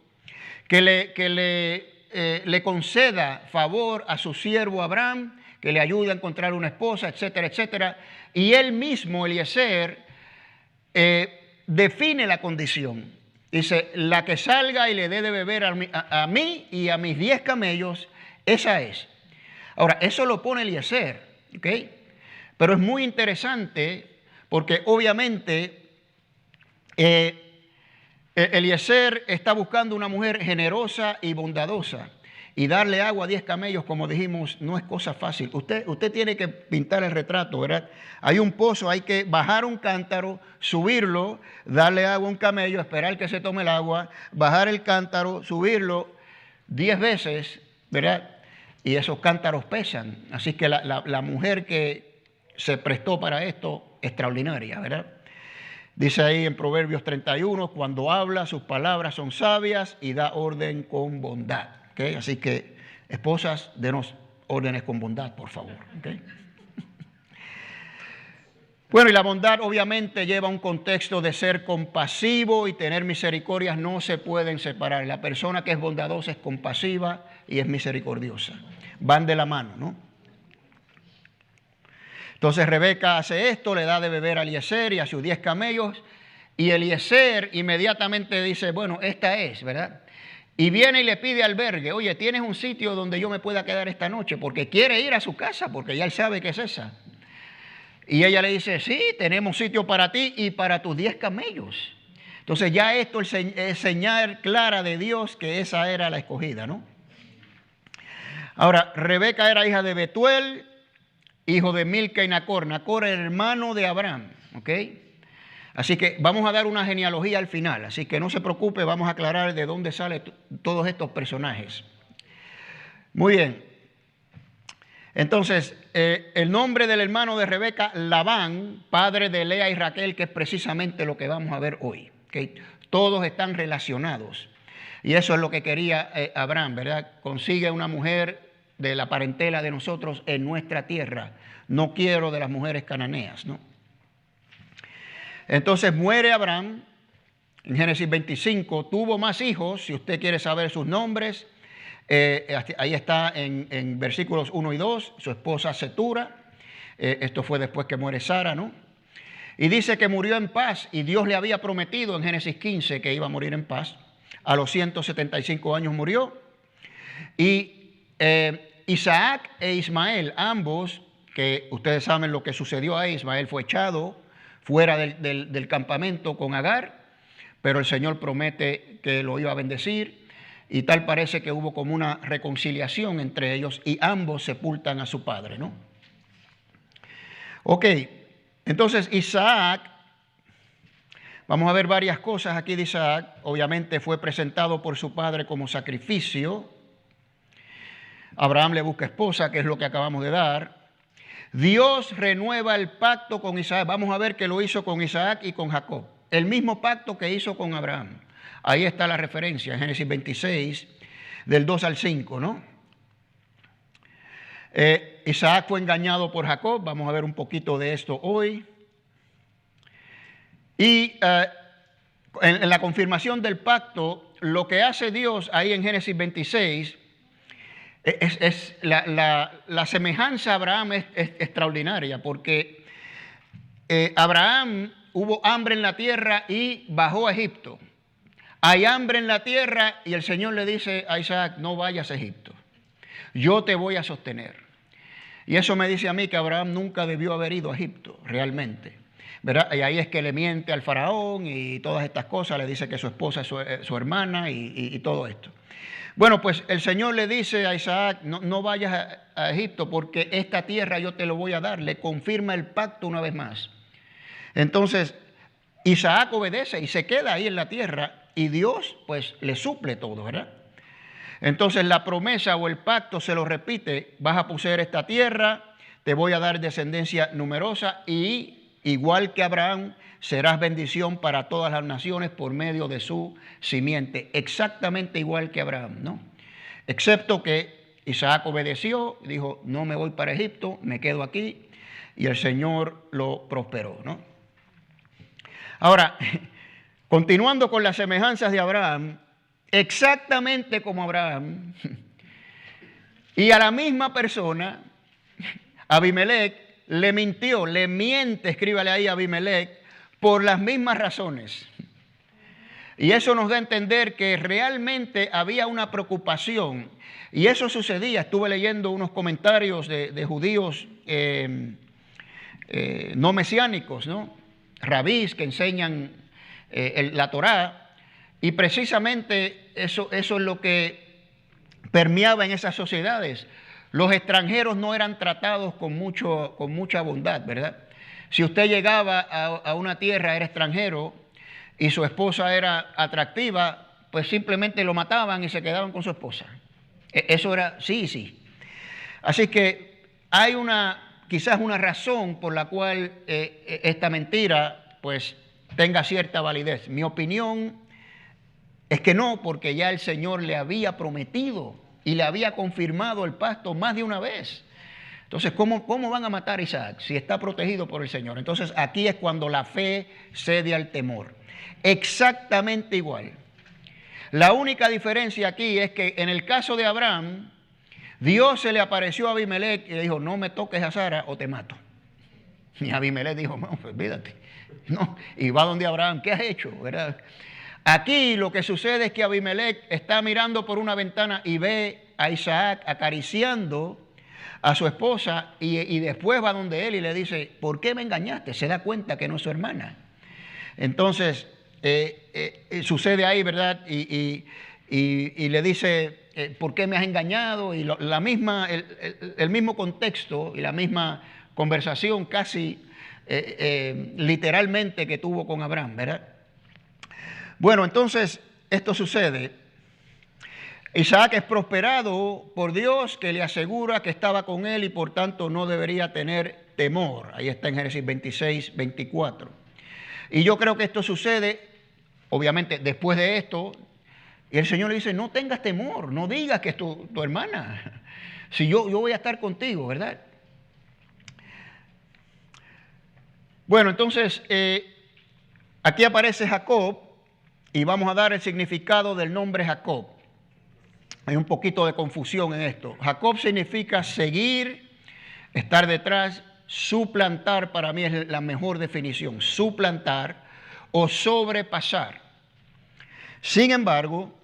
que le conceda favor a su siervo Abraham, que le ayude a encontrar una esposa, etcétera, etcétera. Y él mismo, Eliezer, define la condición. Dice, la que salga y le dé de beber a mí y a mis 10 camellos, esa es. Ahora, eso lo pone Eliezer, ¿ok? Pero es muy interesante porque obviamente Eliezer está buscando una mujer generosa y bondadosa. y darle agua a 10 camellos, como dijimos, no es cosa fácil. Usted tiene que pintar el retrato, ¿verdad? Hay un pozo, hay que bajar un cántaro, subirlo, darle agua a un camello, esperar que se tome el agua, bajar el cántaro, subirlo 10 veces, ¿verdad? Y esos cántaros pesan. Así que la mujer que se prestó para esto, extraordinaria, ¿verdad? Dice ahí en Proverbios 31, cuando habla, sus palabras son sabias y da orden con bondad. ¿Okay? Así que, esposas, denos órdenes con bondad, por favor. ¿Okay? Bueno, y la bondad obviamente lleva un contexto de ser compasivo y tener misericordias, no se pueden separar. La persona que es bondadosa es compasiva y es misericordiosa. Van de la mano, ¿no? Entonces Rebeca hace esto, le da de beber a Eliezer y a sus 10 camellos, y Eliezer inmediatamente dice, bueno, esta es, ¿verdad? Y viene y le pide albergue, oye, ¿tienes un sitio donde yo me pueda quedar esta noche? Porque quiere ir a su casa, porque ya él sabe que es esa. Y ella le dice, sí, tenemos sitio para ti y para tus 10 camellos. Entonces ya esto es señal clara de Dios que esa era la escogida, ¿no? Ahora, Rebeca era hija de Betuel, hijo de Milca y Nacor. Nacor era hermano de Abraham, ¿ok? Así que vamos a dar una genealogía al final, así que no se preocupe, vamos a aclarar de dónde salen todos estos personajes. Muy bien. Entonces, el nombre del hermano de Rebeca, Labán, padre de Lea y Raquel, que es precisamente lo que vamos a ver hoy, ¿ok? Todos están relacionados. Y eso es lo que quería Abraham, ¿verdad? Consigue una mujer de la parentela de nosotros en nuestra tierra. No quiero de las mujeres cananeas, ¿no? Entonces muere Abraham en Génesis 25, tuvo más hijos, si usted quiere saber sus nombres, ahí está en versículos 1 y 2, su esposa Setura, esto fue después que muere Sara, ¿no? Y dice que murió en paz, y Dios le había prometido en Génesis 15 que iba a morir en paz. A los 175 años murió, y Isaac e Ismael, ambos, que ustedes saben lo que sucedió a Ismael, fue echado fuera del campamento con Agar, pero el Señor promete que lo iba a bendecir, y tal parece que hubo como una reconciliación entre ellos, y ambos sepultan a su padre, ¿no? Ok, entonces Isaac, vamos a ver varias cosas aquí de Isaac. Obviamente fue presentado por su padre como sacrificio. Abraham le busca esposa, que es lo que acabamos de dar. Dios renueva el pacto con Isaac. Vamos a ver que lo hizo con Isaac y con Jacob. El mismo pacto que hizo con Abraham. Ahí está la referencia, en Génesis 26, del 2 al 5, ¿no? Isaac fue engañado por Jacob. Vamos a ver un poquito de esto hoy. Y en la confirmación del pacto, lo que hace Dios ahí en Génesis 26, la semejanza a Abraham es extraordinaria, porque Abraham hubo hambre en la tierra y bajó a Egipto. Hay hambre en la tierra y el Señor le dice a Isaac, no vayas a Egipto, yo te voy a sostener. Y eso me dice a mí que Abraham nunca debió haber ido a Egipto, realmente, ¿verdad? Y ahí es que le miente al faraón y todas estas cosas, le dice que su esposa es su hermana y todo esto. Bueno, pues el Señor le dice a Isaac, no vayas a Egipto porque esta tierra yo te lo voy a dar. Le confirma el pacto una vez más. Entonces, Isaac obedece y se queda ahí en la tierra y Dios pues le suple todo, ¿verdad? Entonces la promesa o el pacto se lo repite, vas a poseer esta tierra, te voy a dar descendencia numerosa y igual que Abraham, serás bendición para todas las naciones por medio de su simiente. Exactamente igual que Abraham, ¿no? Excepto que Isaac obedeció, dijo, no me voy para Egipto, me quedo aquí, y el Señor lo prosperó, ¿no? Ahora, continuando con las semejanzas de Abraham, exactamente como Abraham, y a la misma persona, Abimelech le mintió, le miente, escríbale ahí a Abimelech, por las mismas razones. Y eso nos da a entender que realmente había una preocupación. Y eso sucedía. Estuve leyendo unos comentarios de judíos no mesiánicos, ¿no? Rabís que enseñan la Torá. Y precisamente eso es lo que permeaba en esas sociedades. Los extranjeros no eran tratados con mucha bondad, ¿verdad? Si usted llegaba a una tierra, era extranjero, y su esposa era atractiva, pues simplemente lo mataban y se quedaban con su esposa. Eso era, sí. Así que hay quizás una razón por la cual esta mentira, pues, tenga cierta validez. Mi opinión es que no, porque ya el Señor le había prometido y le había confirmado el pacto más de una vez. Entonces, ¿cómo van a matar a Isaac si está protegido por el Señor? Entonces, aquí es cuando la fe cede al temor. Exactamente igual. La única diferencia aquí es que en el caso de Abraham, Dios se le apareció a Abimelech y le dijo, no me toques a Sara o te mato. Y Abimelech dijo, no, pues olvídate. No, y va donde Abraham, ¿qué has hecho? ¿Verdad? Aquí lo que sucede es que Abimelech está mirando por una ventana y ve a Isaac acariciando a su esposa y después va donde él y le dice, ¿por qué me engañaste? Se da cuenta que no es su hermana. Entonces, sucede ahí, ¿verdad? Y le dice, ¿por qué me has engañado? Y el mismo contexto y la misma conversación casi literalmente que tuvo con Abraham, ¿verdad? Bueno, entonces esto sucede. Isaac es prosperado por Dios, que le asegura que estaba con él y por tanto no debería tener temor. Ahí está en Génesis 26, 24. Y yo creo que esto sucede, obviamente, después de esto, y el Señor le dice, no tengas temor, no digas que es tu hermana, si yo voy a estar contigo, ¿verdad? Bueno, entonces, aquí aparece Jacob y vamos a dar el significado del nombre Jacob. Hay un poquito de confusión en esto. Jacob significa seguir, estar detrás, suplantar, para mí es la mejor definición, suplantar o sobrepasar. Sin embargo,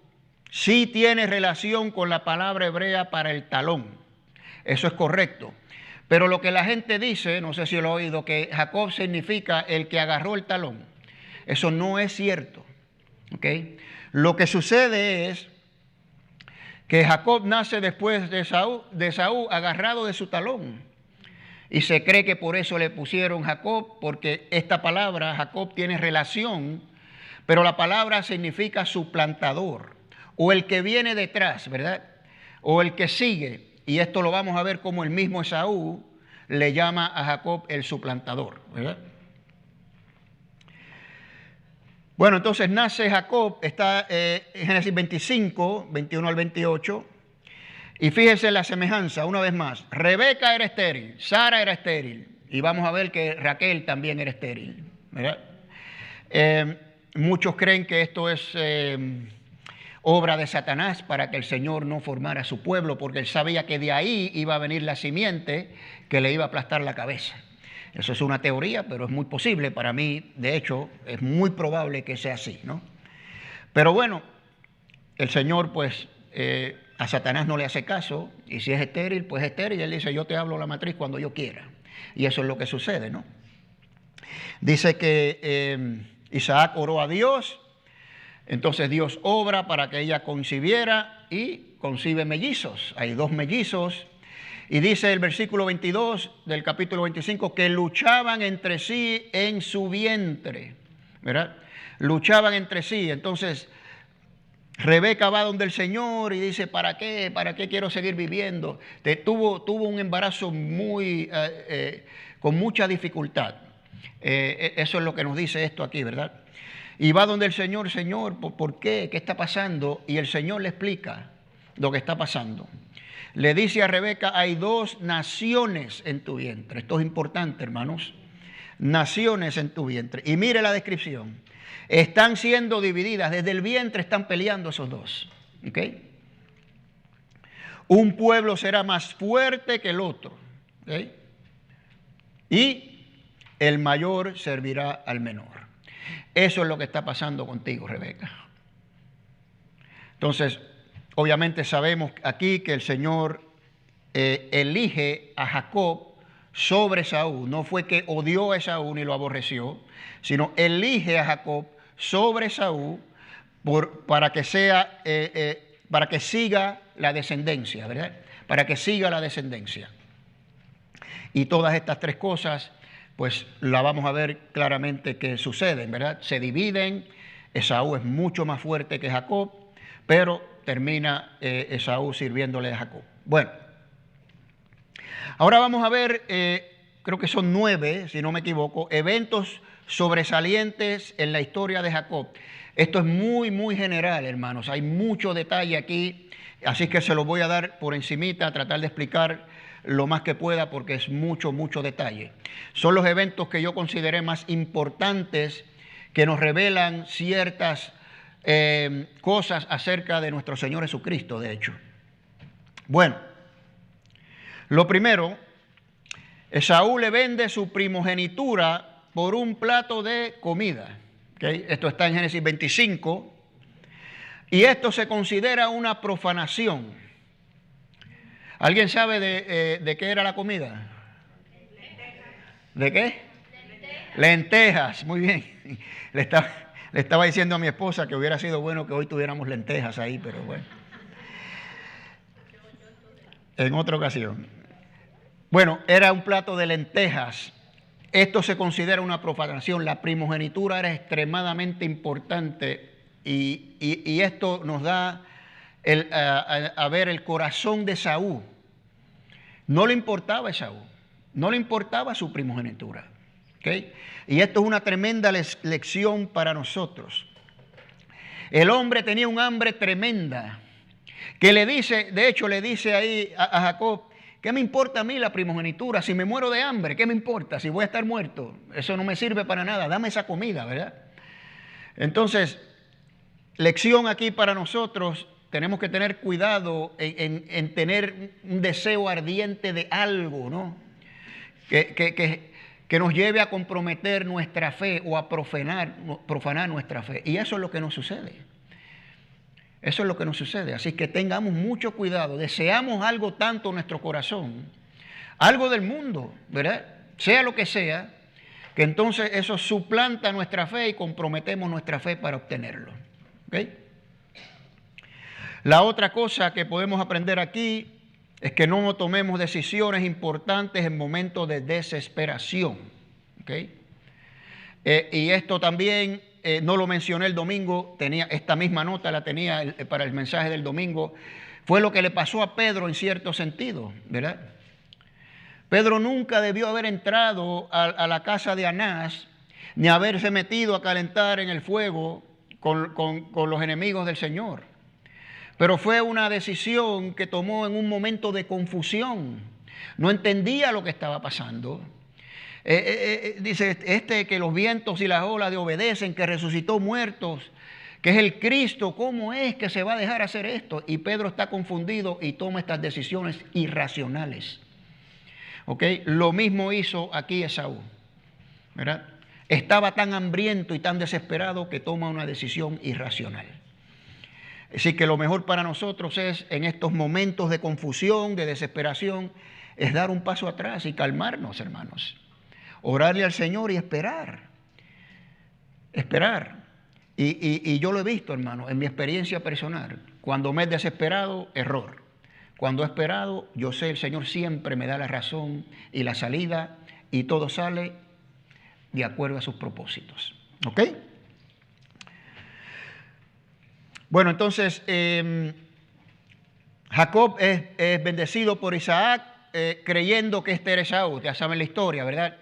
sí tiene relación con la palabra hebrea para el talón. Eso es correcto. Pero lo que la gente dice, no sé si lo ha oído, que Jacob significa el que agarró el talón. Eso no es cierto. ¿Okay? Lo que sucede es que Jacob nace después de Esaú agarrado de su talón. Y se cree que por eso le pusieron Jacob, porque esta palabra, Jacob, tiene relación, pero la palabra significa suplantador, o el que viene detrás, ¿verdad? O el que sigue. Y esto lo vamos a ver como el mismo Esaú le llama a Jacob el suplantador, ¿verdad? Bueno, entonces nace Jacob, está en Génesis 25, 21 al 28, y fíjense la semejanza, una vez más. Rebeca era estéril, Sara era estéril, y vamos a ver que Raquel también era estéril, ¿verdad? Muchos creen que esto es obra de Satanás para que el Señor no formara su pueblo, porque él sabía que de ahí iba a venir la simiente que le iba a aplastar la cabeza. Eso es una teoría, pero es muy posible. Para mí, de hecho, es muy probable que sea así, ¿no? Pero bueno, el Señor, pues, a Satanás no le hace caso, y si es estéril, pues es estéril. Él dice, yo te hablo la matriz cuando yo quiera. Y eso es lo que sucede, ¿no? Dice que Isaac oró a Dios, entonces Dios obra para que ella concibiera y concibe mellizos. Hay 2 mellizos. Y dice el versículo 22 del capítulo 25 que luchaban entre sí en su vientre, ¿verdad? Luchaban entre sí. Entonces, Rebeca va donde el Señor y dice, ¿para qué? ¿Para qué quiero seguir viviendo? Tuvo un embarazo con mucha dificultad. Eso es lo que nos dice esto aquí, ¿verdad? Y va donde el Señor, Señor, ¿por qué? ¿Qué está pasando? Y el Señor le explica lo que está pasando. Le dice a Rebeca, hay 2 naciones en tu vientre. Esto es importante, hermanos. Naciones en tu vientre. Y mire la descripción. Están siendo divididas. Desde el vientre están peleando esos 2. ¿Ok? Un pueblo será más fuerte que el otro. ¿Ok? Y el mayor servirá al menor. Eso es lo que está pasando contigo, Rebeca. Entonces, obviamente sabemos aquí que el Señor elige a Jacob sobre Esaú. No fue que odió a Esaú ni lo aborreció, sino elige a Jacob sobre Esaú para que sea para que siga la descendencia, ¿verdad? Para que siga la descendencia. Y todas estas tres cosas, pues la vamos a ver claramente que suceden, ¿verdad? Se dividen, Esaú es mucho más fuerte que Jacob, pero termina Esaú sirviéndole a Jacob. Bueno, ahora vamos a ver, creo que son 9, si no me equivoco, eventos sobresalientes en la historia de Jacob. Esto es muy, muy general, hermanos. Hay mucho detalle aquí, así que se lo voy a dar por encimita, a tratar de explicar lo más que pueda, porque es mucho, mucho detalle. Son los eventos que yo consideré más importantes, que nos revelan ciertas cosas acerca de nuestro Señor Jesucristo, de hecho. Bueno, lo primero, Esaú le vende su primogenitura por un plato de comida. ¿Okay? Esto está en Génesis 25. Y esto se considera una profanación. ¿Alguien sabe de qué era la comida? ¿De qué? Lentejas, muy bien. Le estaba diciendo a mi esposa que hubiera sido bueno que hoy tuviéramos lentejas ahí, pero bueno. En otra ocasión. Bueno, era un plato de lentejas. Esto se considera una profanación. La primogenitura era extremadamente importante y esto nos da a ver el corazón de Esaú. No le importaba a Esaú, no le importaba su primogenitura. ¿Okay? Y esto es una tremenda lección para nosotros. El hombre tenía un hambre tremenda que le dice, de hecho le dice ahí a Jacob, ¿qué me importa a mí la primogenitura? Si me muero de hambre, ¿qué me importa? Si voy a estar muerto, eso no me sirve para nada, dame esa comida, ¿verdad? Entonces, lección aquí para nosotros, tenemos que tener cuidado en tener un deseo ardiente de algo, ¿no? Que nos lleve a comprometer nuestra fe o a profanar nuestra fe. Y eso es lo que nos sucede. Eso es lo que nos sucede. Así que tengamos mucho cuidado. Deseamos algo tanto en nuestro corazón, algo del mundo, ¿verdad? Sea lo que sea, que entonces eso suplanta nuestra fe y comprometemos nuestra fe para obtenerlo. ¿Okay? La otra cosa que podemos aprender aquí es que no tomemos decisiones importantes en momentos de desesperación. ¿Okay? Y esto también, no lo mencioné el domingo, tenía esta misma nota, la tenía para el mensaje del domingo, fue lo que le pasó a Pedro en cierto sentido, ¿verdad? Pedro nunca debió haber entrado a la casa de Anás, ni haberse metido a calentar en el fuego con los enemigos del Señor. Pero fue una decisión que tomó en un momento de confusión. No entendía lo que estaba pasando. Dice que los vientos y las olas le obedecen, que resucitó muertos, que es el Cristo. ¿Cómo es que se va a dejar hacer esto? Y Pedro está confundido y toma estas decisiones irracionales. ¿Okay? Lo mismo hizo aquí Esaú, ¿verdad? Estaba tan hambriento y tan desesperado que toma una decisión irracional. Así que lo mejor para nosotros es, en estos momentos de confusión, de desesperación, es dar un paso atrás y calmarnos, hermanos. Orarle al Señor y esperar. Esperar. Y yo lo he visto, hermano, en mi experiencia personal. Cuando me he desesperado, error. Cuando he esperado, yo sé, el Señor siempre me da la razón y la salida, y todo sale de acuerdo a sus propósitos. ¿Ok? Bueno, entonces, Jacob es bendecido por Isaac, creyendo que este era Esaú. Ya saben la historia, ¿verdad?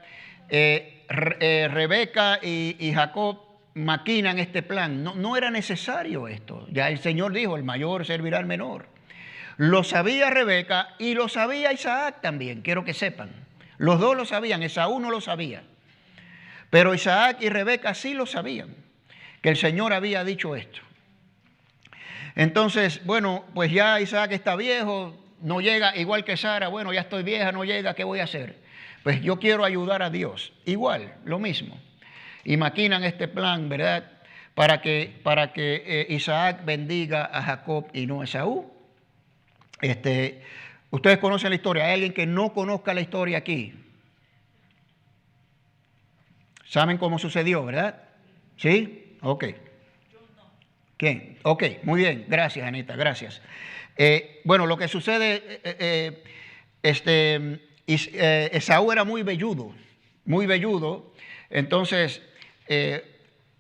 Rebeca y Jacob maquinan este plan. No era necesario esto. Ya el Señor dijo, el mayor servirá al menor. Lo sabía Rebeca y lo sabía Isaac también, quiero que sepan. Los dos lo sabían, Esaú no lo sabía. Pero Isaac y Rebeca sí lo sabían, que el Señor había dicho esto. Entonces, bueno, pues ya Isaac está viejo, no llega, igual que Sara, bueno, ya estoy vieja, no llega, ¿qué voy a hacer? Pues yo quiero ayudar a Dios. Igual, lo mismo. Y maquinan este plan, ¿verdad? Para que Isaac bendiga a Jacob y no a Esaú. Ustedes conocen la historia. ¿Hay alguien que no conozca la historia aquí? ¿Saben cómo sucedió, verdad? ¿Sí? Ok. ¿Quién? Ok, muy bien, gracias Anita, gracias. Bueno, lo que sucede, Esaú era muy velludo, entonces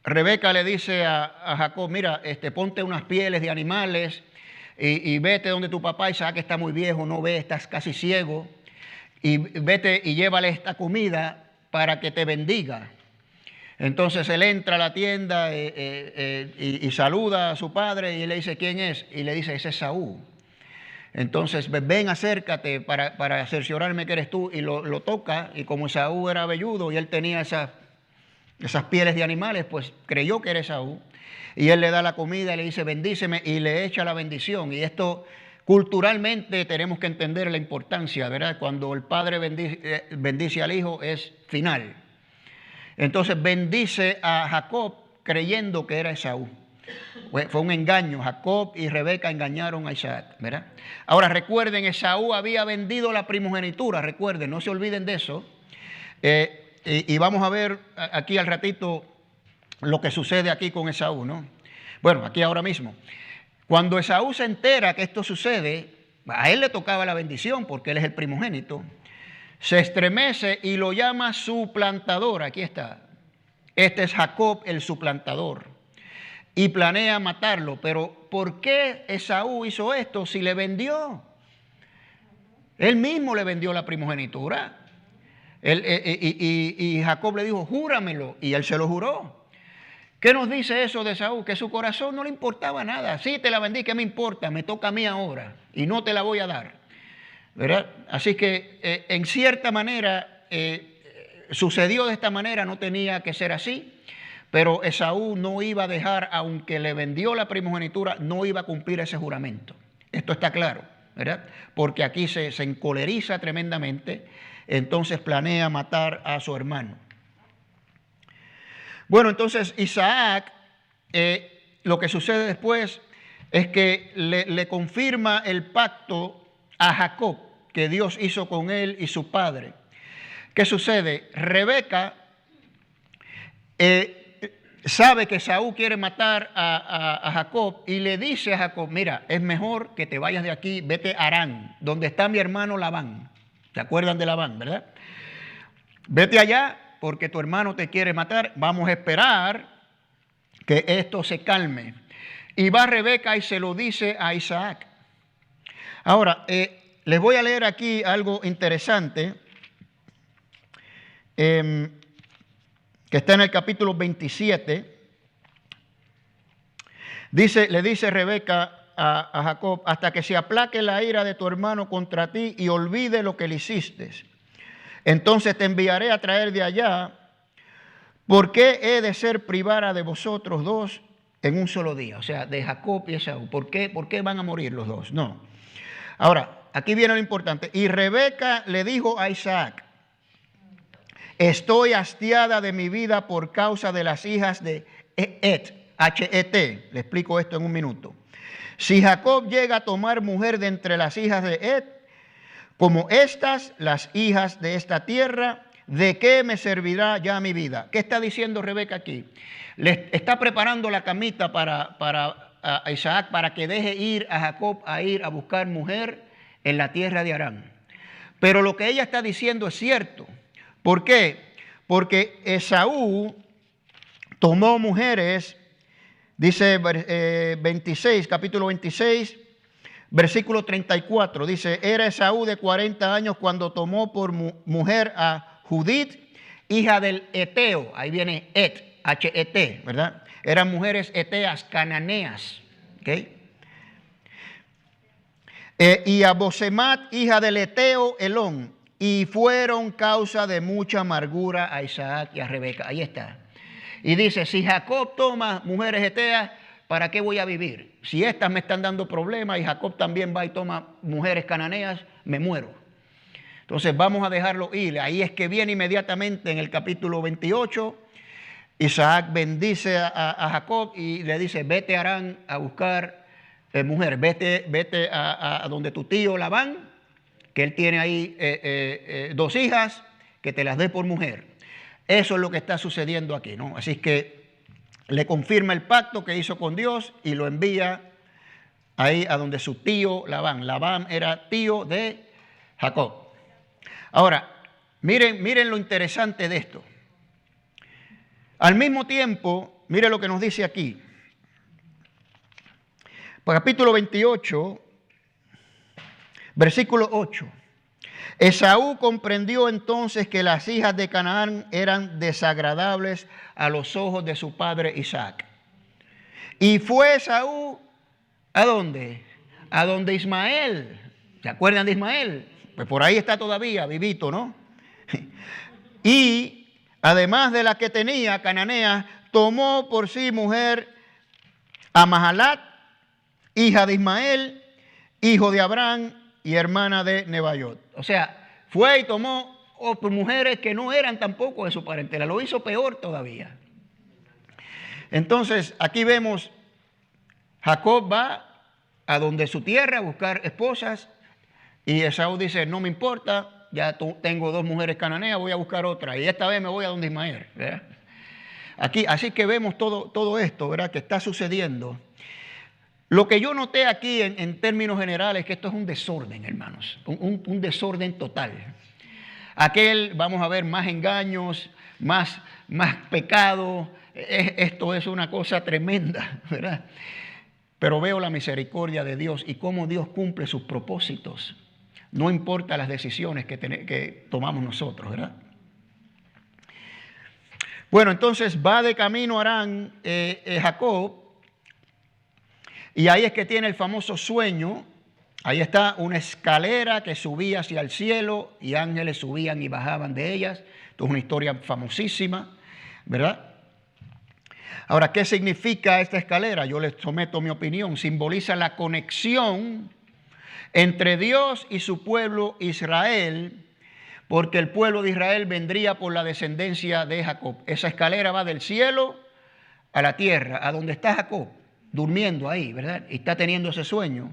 Rebeca le dice a Jacob, mira, ponte unas pieles de animales y vete donde tu papá Isaac está muy viejo, no ve, estás casi ciego, y vete y llévale esta comida para que te bendiga. Entonces él entra a la tienda y saluda a su padre y le dice, ¿quién es? Y le dice, ese es Esaú. Entonces, ven, acércate para cerciorarme que eres tú. Y lo toca, y como Esaú era velludo y él tenía esas pieles de animales, pues creyó que era Esaú. Y él le da la comida y le dice, bendíceme, y le echa la bendición. Y esto, culturalmente, tenemos que entender la importancia, ¿verdad? Cuando el padre bendice al hijo, es final. Entonces bendice a Jacob creyendo que era Esaú. Fue un engaño. Jacob y Rebeca engañaron a Isaac, ¿verdad? Ahora recuerden, Esaú había vendido la primogenitura, recuerden, no se olviden de eso. Y vamos a ver aquí al ratito lo que sucede aquí con Esaú, ¿no? Bueno, aquí ahora mismo. Cuando Esaú se entera que esto sucede, a él le tocaba la bendición porque él es el primogénito. Se estremece y lo llama suplantador. Aquí está. Este es Jacob, el suplantador. Y planea matarlo. Pero ¿por qué Esaú hizo esto si le vendió? Él mismo le vendió la primogenitura. Y Jacob le dijo, júramelo. Y él se lo juró. ¿Qué nos dice eso de Esaú? Que su corazón no le importaba nada. Sí, te la vendí, ¿qué me importa? Me toca a mí ahora. Y no te la voy a dar. ¿Verdad? Así que en cierta manera sucedió de esta manera, no tenía que ser así, pero Esaú no iba a dejar, aunque le vendió la primogenitura, no iba a cumplir ese juramento. Esto está claro, ¿verdad? Porque aquí se encoleriza tremendamente, entonces planea matar a su hermano. Bueno, entonces Isaac, lo que sucede después es que le confirma el pacto a Jacob que Dios hizo con él y su padre. ¿Qué sucede? Rebeca sabe que Esaú quiere matar a Jacob y le dice a Jacob, mira, es mejor que te vayas de aquí, vete a Harán, donde está mi hermano Labán. ¿Se acuerdan de Labán, verdad? Vete allá porque tu hermano te quiere matar, vamos a esperar que esto se calme. Y va Rebeca y se lo dice a Isaac. Ahora, les voy a leer aquí algo interesante que está en el capítulo 27. Le dice Rebeca a Jacob, hasta que se aplaque la ira de tu hermano contra ti y olvide lo que le hiciste. Entonces te enviaré a traer de allá. ¿Por qué he de ser privada de vosotros dos en un solo día? O sea, de Jacob y Esaú. ¿Por qué van a morir los dos? No. Ahora, aquí viene lo importante. Y Rebeca le dijo a Isaac, estoy hastiada de mi vida por causa de las hijas de Het, H-E-T. Le explico esto en un minuto. Si Jacob llega a tomar mujer de entre las hijas de Het, como estas, las hijas de esta tierra, ¿de qué me servirá ya mi vida? ¿Qué está diciendo Rebeca aquí? Le está preparando la camita a Isaac para que deje ir a Jacob a ir a buscar mujer en la tierra de Harán. Pero lo que ella está diciendo es cierto. ¿Por qué? Porque Esaú tomó mujeres, dice 26, capítulo 26, versículo 34, dice, era Esaú de 40 años cuando tomó por mujer a Judith, hija del Eteo, ahí viene Et, H-E-T, ¿verdad? Eran mujeres eteas, cananeas, ¿ok? Y a Bosemat, hija del Eteo, Elón, y fueron causa de mucha amargura a Isaac y a Rebeca. Ahí está. Y dice, si Jacob toma mujeres eteas, ¿para qué voy a vivir? Si estas me están dando problemas y Jacob también va y toma mujeres cananeas, me muero. Entonces vamos a dejarlo ir. Ahí es que viene inmediatamente en el capítulo 28, Isaac bendice a Jacob y le dice, vete a Harán a buscar mujeres, vete a donde tu tío Labán, que él tiene ahí 2 hijas, que te las dé por mujer. Eso es lo que está sucediendo aquí, ¿no? Así que le confirma el pacto que hizo con Dios y lo envía ahí a donde su tío Labán. Labán era tío de Jacob. Ahora, miren lo interesante de esto. Al mismo tiempo, mire lo que nos dice aquí. Capítulo 28, versículo 8. Esaú comprendió entonces que las hijas de Canaán eran desagradables a los ojos de su padre Isaac. Y fue Esaú, ¿a dónde? A donde Ismael. ¿Se acuerdan de Ismael? Pues por ahí está todavía, vivito, ¿no? Y además de la que tenía, cananea, tomó por sí mujer a Mahalat, hija de Ismael, hijo de Abraham y hermana de Nebaiot. O sea, fue y tomó mujeres que no eran tampoco de su parentela. Lo hizo peor todavía. Entonces, aquí vemos, Jacob va a donde su tierra a buscar esposas y Esaú dice, no me importa, ya tengo 2 mujeres cananeas, voy a buscar otra. Y esta vez me voy a donde Ismael, ¿verdad? Aquí, así que vemos todo esto, ¿verdad?, que está sucediendo. Lo que yo noté aquí en términos generales es que esto es un desorden, hermanos, un desorden total. Aquel, vamos a ver, más engaños, más pecado, esto es una cosa tremenda, ¿verdad? Pero veo la misericordia de Dios y cómo Dios cumple sus propósitos. No importa las decisiones que tomamos nosotros, ¿verdad? Bueno, entonces va de camino a Harán Jacob. Y ahí es que tiene el famoso sueño. Ahí está una escalera que subía hacia el cielo y ángeles subían y bajaban de ellas. Esto es una historia famosísima, ¿verdad? Ahora, ¿qué significa esta escalera? Yo les someto mi opinión. Simboliza la conexión entre Dios y su pueblo Israel, porque el pueblo de Israel vendría por la descendencia de Jacob. Esa escalera va del cielo a la tierra, a donde está Jacob, durmiendo ahí, ¿verdad? Y está teniendo ese sueño.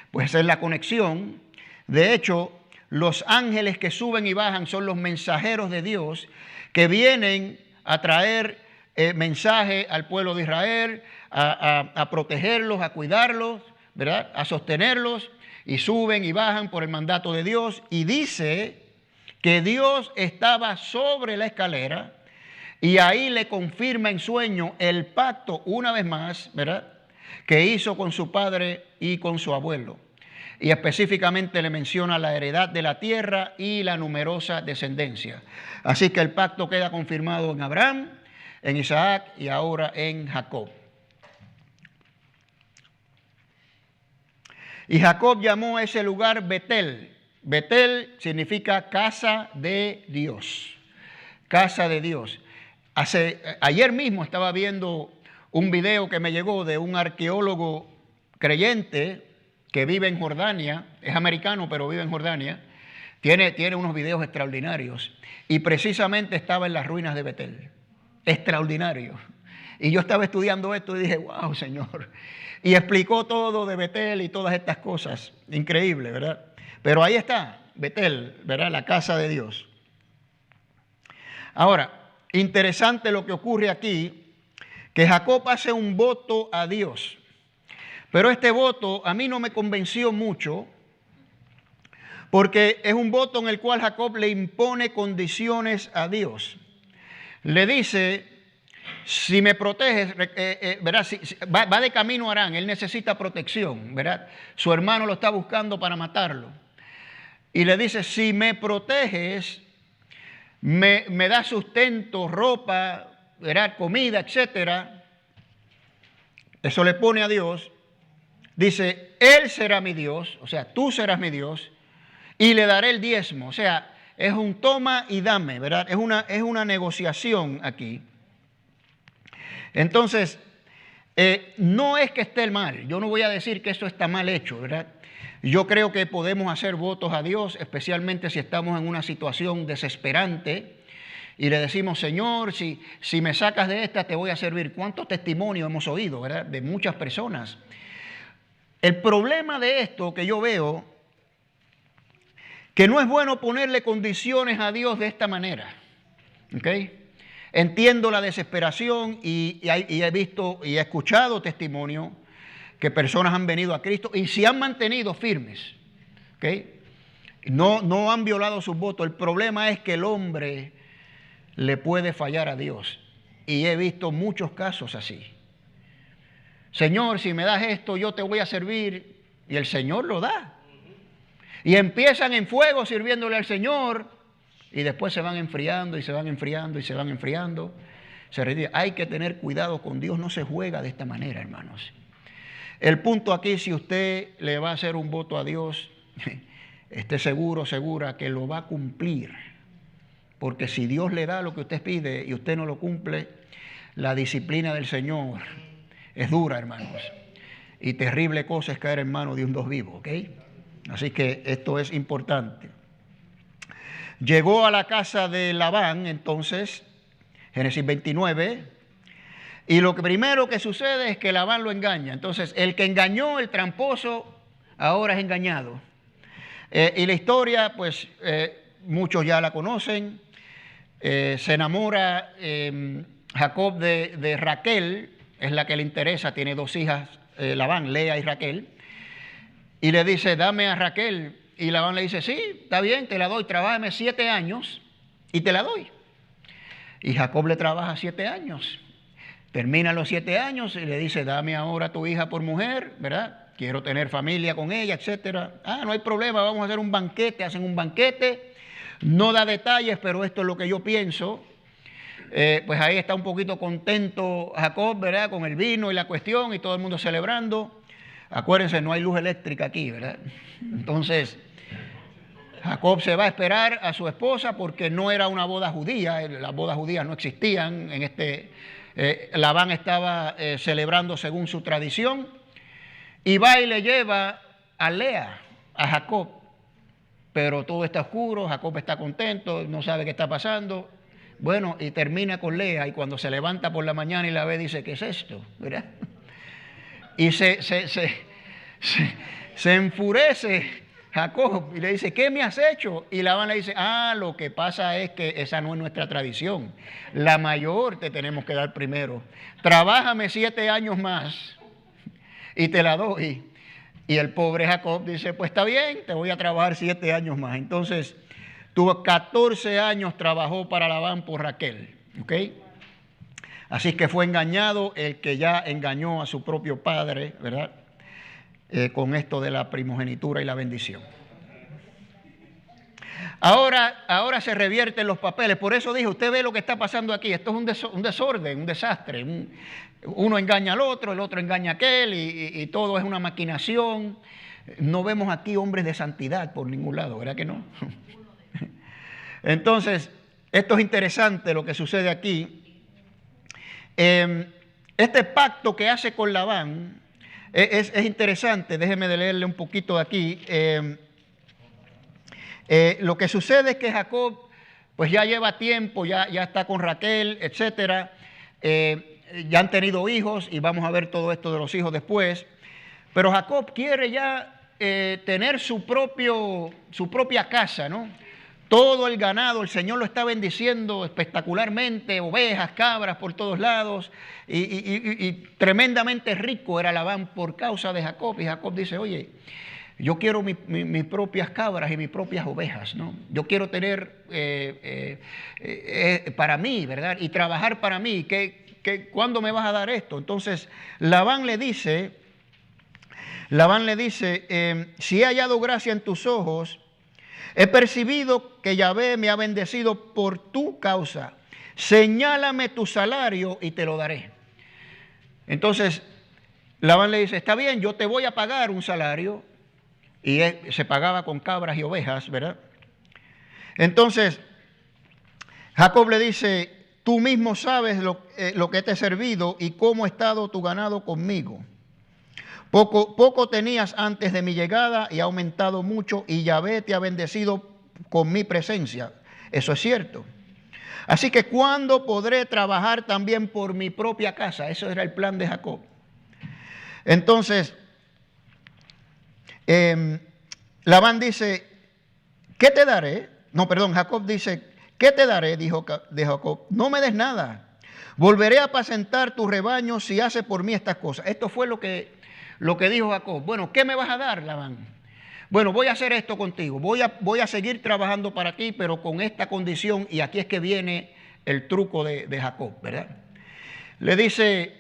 Pues esa es la conexión. De hecho, los ángeles que suben y bajan son los mensajeros de Dios que vienen a traer mensaje al pueblo de Israel, a protegerlos, a cuidarlos, ¿verdad?, a sostenerlos, y suben y bajan por el mandato de Dios. Y dice que Dios estaba sobre la escalera y ahí le confirma en sueño el pacto, una vez más, ¿verdad?, que hizo con su padre y con su abuelo. Y específicamente le menciona la heredad de la tierra y la numerosa descendencia. Así que el pacto queda confirmado en Abraham, en Isaac y ahora en Jacob. Y Jacob llamó a ese lugar Betel. Betel significa casa de Dios. Casa de Dios. Ayer mismo estaba viendo un video que me llegó de un arqueólogo creyente que vive en Jordania, es americano pero vive en Jordania, tiene unos videos extraordinarios y precisamente estaba en las ruinas de Betel. Extraordinario. Y yo estaba estudiando esto y dije, wow, Señor. Y explicó todo de Betel y todas estas cosas. Increíble, ¿verdad? Pero ahí está, Betel, ¿verdad? La casa de Dios. Ahora, interesante lo que ocurre aquí, que Jacob hace un voto a Dios. Pero este voto a mí no me convenció mucho, porque es un voto en el cual Jacob le impone condiciones a Dios. Le dice, si me proteges, ¿verdad? Va de camino a Harán, él necesita protección, ¿verdad? Su hermano lo está buscando para matarlo. Y le dice, si me proteges, me das sustento, ropa, ¿verdad?, comida, etcétera. Eso le pone a Dios. Dice, Él será mi Dios, o sea, tú serás mi Dios, y le daré el diezmo. O sea, es un toma y dame, ¿verdad? Es una negociación aquí. Entonces, no es que esté mal. Yo no voy a decir que eso está mal hecho, ¿verdad? Yo creo que podemos hacer votos a Dios, especialmente si estamos en una situación desesperante y le decimos, Señor, si me sacas de esta, te voy a servir. ¿Cuántos testimonios hemos oído, verdad?, de muchas personas? El problema de esto que yo veo, que no es bueno ponerle condiciones a Dios de esta manera, ¿ok? entiendo la desesperación y he visto y he escuchado testimonio que personas han venido a Cristo y se han mantenido firmes. ¿Okay? No han violado sus votos. El problema es que el hombre le puede fallar a Dios. Y he visto muchos casos así. Señor, si me das esto, yo te voy a servir. Y el Señor lo da. Y empiezan en fuego sirviéndole al Señor. Y después se van enfriando y se van enfriando y se van enfriando. Hay que tener cuidado con Dios. No se juega de esta manera, hermanos. El punto aquí, si usted le va a hacer un voto a Dios, esté seguro, segura que lo va a cumplir. Porque si Dios le da lo que usted pide y usted no lo cumple, la disciplina del Señor es dura, hermanos. Y terrible cosa es caer en manos de un Dios vivo, ¿ok? Así que esto es importante. Llegó a la casa de Labán, entonces, Génesis 29, y lo primero que sucede es que Labán lo engaña. Entonces, el que engañó, el tramposo, ahora es engañado. Y la historia, pues, muchos ya la conocen. Se enamora Jacob de Raquel, es la que le interesa, tiene 2 hijas, Labán, Lea y Raquel. Y le dice, dame a Raquel. Y Labán le dice, sí, está bien, te la doy, trabájame 7 años y te la doy. Y Jacob le trabaja 7 años. Termina los 7 años y le dice, dame ahora a tu hija por mujer, ¿verdad? Quiero tener familia con ella, etcétera. No hay problema, vamos a hacer un banquete. Hacen un banquete. No da detalles, pero esto es lo que yo pienso. Pues ahí está un poquito contento Jacob, ¿verdad? Con el vino y la cuestión y todo el mundo celebrando. Acuérdense, no hay luz eléctrica aquí, ¿verdad? Entonces, Jacob se va a esperar a su esposa porque no era una boda judía. Las bodas judías no existían. Labán estaba celebrando según su tradición. Y va y le lleva a Lea, a Jacob. Pero todo está oscuro, Jacob está contento, no sabe qué está pasando. Bueno, y termina con Lea, y cuando se levanta por la mañana y la ve, dice, ¿qué es esto? ¿Verdad? Y se enfurece Jacob y le dice, ¿qué me has hecho? Y Labán le dice, lo que pasa es que esa no es nuestra tradición. La mayor te tenemos que dar primero. Trabájame 7 años más y te la doy. Y el pobre Jacob dice, pues está bien, te voy a trabajar 7 años más. Entonces, tuvo 14 años, trabajó para Labán por Raquel. ¿Ok? Así que fue engañado el que ya engañó a su propio padre, ¿verdad? Con esto de la primogenitura y la bendición. Ahora se revierten los papeles. Por eso dije, usted ve lo que está pasando aquí. Esto es un desorden, un desastre. Uno engaña al otro, el otro engaña a aquel y todo es una maquinación. No vemos aquí hombres de santidad por ningún lado, ¿verdad que no? Entonces, esto es interesante lo que sucede aquí. Este pacto que hace con Labán es interesante. Déjeme de leerle un poquito de aquí. Lo que sucede es que Jacob pues ya lleva tiempo, ya está con Raquel, etcétera. Ya han tenido hijos y vamos a ver todo esto de los hijos después. Pero Jacob quiere ya tener su propia casa, ¿no? Todo el ganado, el Señor lo está bendiciendo espectacularmente, ovejas, cabras por todos lados, y tremendamente rico era Labán por causa de Jacob. Y Jacob dice, oye, yo quiero mis propias cabras y mis propias ovejas, ¿no? Yo quiero tener para mí, ¿verdad? Y trabajar para mí. ¿Cuándo me vas a dar esto? Entonces, Labán le dice, si he hallado gracia en tus ojos, he percibido que Yahvé me ha bendecido por tu causa. Señálame tu salario y te lo daré. Entonces, Labán le dice, está bien, yo te voy a pagar un salario. Y se pagaba con cabras y ovejas, ¿verdad? Entonces, Jacob le dice, tú mismo sabes lo que te he servido y cómo ha estado tu ganado conmigo. Poco tenías antes de mi llegada y ha aumentado mucho, y Yahvé te ha bendecido con mi presencia. Eso es cierto. Así que ¿cuándo podré trabajar también por mi propia casa? Eso era el plan de Jacob. Entonces, Labán dice, ¿qué te daré? Jacob dice, ¿Qué te daré? Dijo Jacob. No me des nada. Volveré a apacentar tu rebaño si haces por mí estas cosas. Esto fue lo que dijo Jacob. Bueno, ¿qué me vas a dar, Labán? Bueno, voy a hacer esto contigo. Voy a seguir trabajando para ti, pero con esta condición. Y aquí es que viene el truco de Jacob, ¿verdad? Le dice,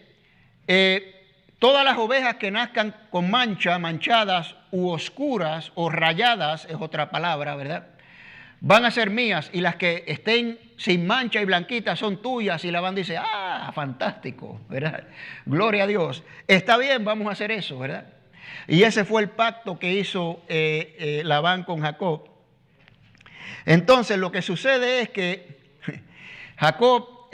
todas las ovejas que nazcan con manchadas u oscuras o rayadas, es otra palabra, ¿verdad? Van a ser mías, y las que estén sin mancha y blanquitas son tuyas. Y Labán dice, fantástico, ¿verdad? Gloria a Dios. Está bien, vamos a hacer eso, ¿verdad? Y ese fue el pacto que hizo Labán con Jacob. Entonces lo que sucede es que Jacob,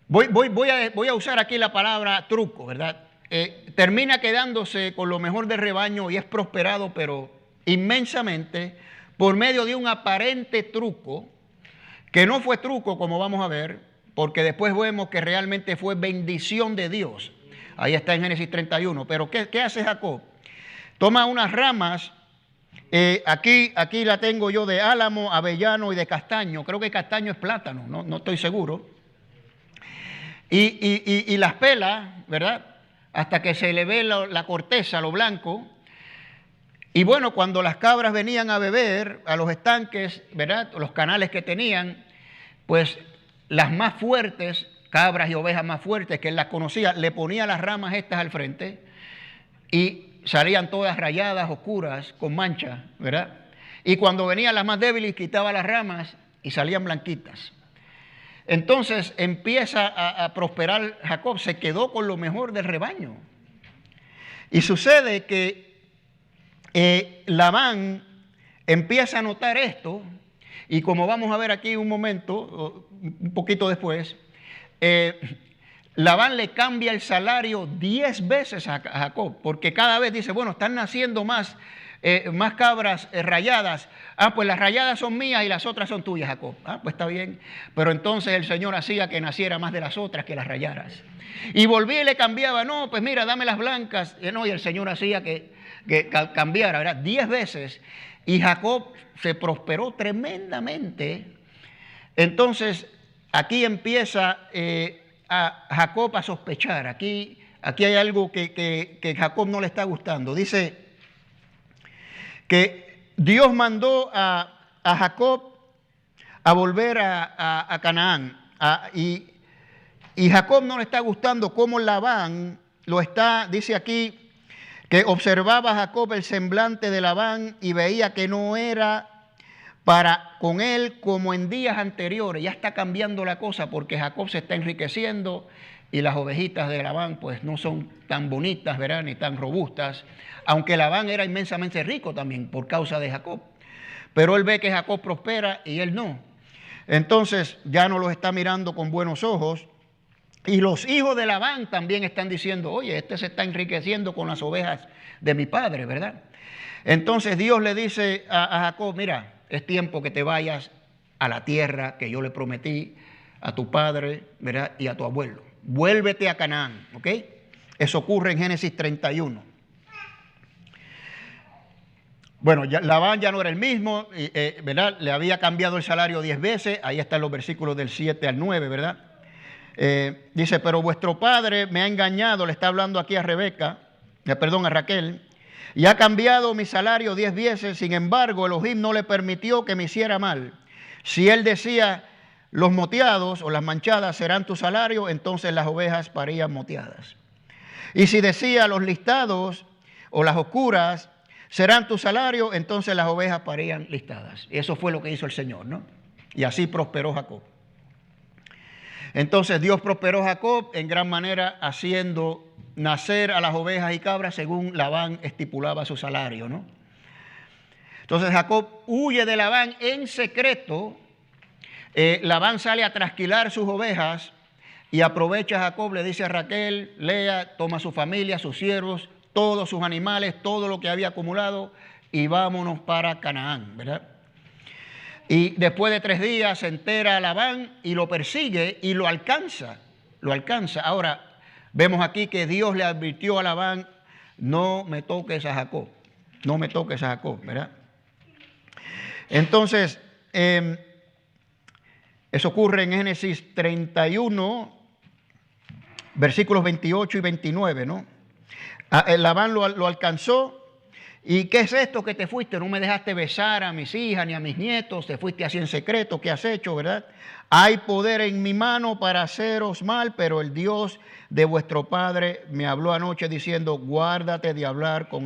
voy a usar aquí la palabra truco, ¿verdad? Termina quedándose con lo mejor del rebaño y es prosperado, pero inmensamente, por medio de un aparente truco, que no fue truco, como vamos a ver, porque después vemos que realmente fue bendición de Dios. Ahí está en Génesis 31. Pero ¿qué hace Jacob? Toma unas ramas, aquí la tengo yo, de álamo, avellano y de castaño. Creo que castaño es plátano, no estoy seguro. Y las pela, ¿verdad? Hasta que se le ve la corteza, lo blanco. Y bueno, cuando las cabras venían a beber a los estanques, ¿verdad? Los canales que tenían, pues las más fuertes, cabras y ovejas más fuertes que él las conocía, le ponía las ramas estas al frente y salían todas rayadas, oscuras, con manchas, ¿verdad? Y cuando venían las más débiles, quitaba las ramas y salían blanquitas. Entonces empieza a prosperar Jacob, se quedó con lo mejor del rebaño. Y sucede que Labán empieza a notar esto, y como vamos a ver aquí un momento, un poquito después, Labán le cambia el salario 10 veces a Jacob, porque cada vez dice, bueno, están naciendo más cabras rayadas. Pues las rayadas son mías y las otras son tuyas, Jacob. Pues está bien. Pero entonces el Señor hacía que naciera más de las otras que las rayadas. Y volvía y le cambiaba, no, pues mira, dame las blancas. Y el Señor hacía que cambiara, ¿verdad? 10 veces. Y Jacob se prosperó tremendamente. Entonces, aquí empieza a Jacob a sospechar. Aquí hay algo que Jacob no le está gustando. Dice que Dios mandó a Jacob a volver a Canaán. Y Jacob no le está gustando cómo Labán lo está, dice aquí, que observaba a Jacob el semblante de Labán y veía que no era para con él como en días anteriores. Ya está cambiando la cosa porque Jacob se está enriqueciendo y las ovejitas de Labán pues no son tan bonitas, ¿verdad? Ni tan robustas, aunque Labán era inmensamente rico también por causa de Jacob. Pero él ve que Jacob prospera y él no. Entonces ya no los está mirando con buenos ojos. Y los hijos de Labán también están diciendo, oye, este se está enriqueciendo con las ovejas de mi padre, ¿verdad? Entonces Dios le dice a Jacob, mira, es tiempo que te vayas a la tierra que yo le prometí a tu padre, ¿verdad? Y a tu abuelo. Vuélvete a Canaán, ¿ok? Eso ocurre en Génesis 31. Bueno, Labán ya no era el mismo, ¿verdad? Le había cambiado el salario 10 veces. Ahí están los versículos del 7 al 9, ¿verdad? Dice, pero vuestro padre me ha engañado, le está hablando aquí a Raquel, y ha cambiado mi salario 10 veces, sin embargo, Elohim no le permitió que me hiciera mal. Si él decía, los moteados o las manchadas serán tu salario, entonces las ovejas parían moteadas. Y si decía, los listados o las oscuras serán tu salario, entonces las ovejas parían listadas. Y eso fue lo que hizo el Señor, ¿no? Y así prosperó Jacob. Entonces Dios prosperó a Jacob en gran manera haciendo nacer a las ovejas y cabras según Labán estipulaba su salario, ¿no? Entonces Jacob huye de Labán en secreto. Labán sale a trasquilar sus ovejas y aprovecha a Jacob, le dice a Raquel, Lea, toma su familia, sus siervos, todos sus animales, todo lo que había acumulado y vámonos para Canaán, ¿verdad? Y después de 3 días se entera Labán y lo persigue y lo alcanza. Ahora, vemos aquí que Dios le advirtió a Labán, no me toques a Jacob, ¿verdad? Entonces, eso ocurre en Génesis 31, versículos 28 y 29, ¿no? Labán lo alcanzó. ¿Y qué es esto que te fuiste? No me dejaste besar a mis hijas ni a mis nietos, te fuiste así en secreto, ¿qué has hecho, verdad? Hay poder en mi mano para haceros mal, pero el Dios de vuestro padre me habló anoche diciendo, guárdate de hablar con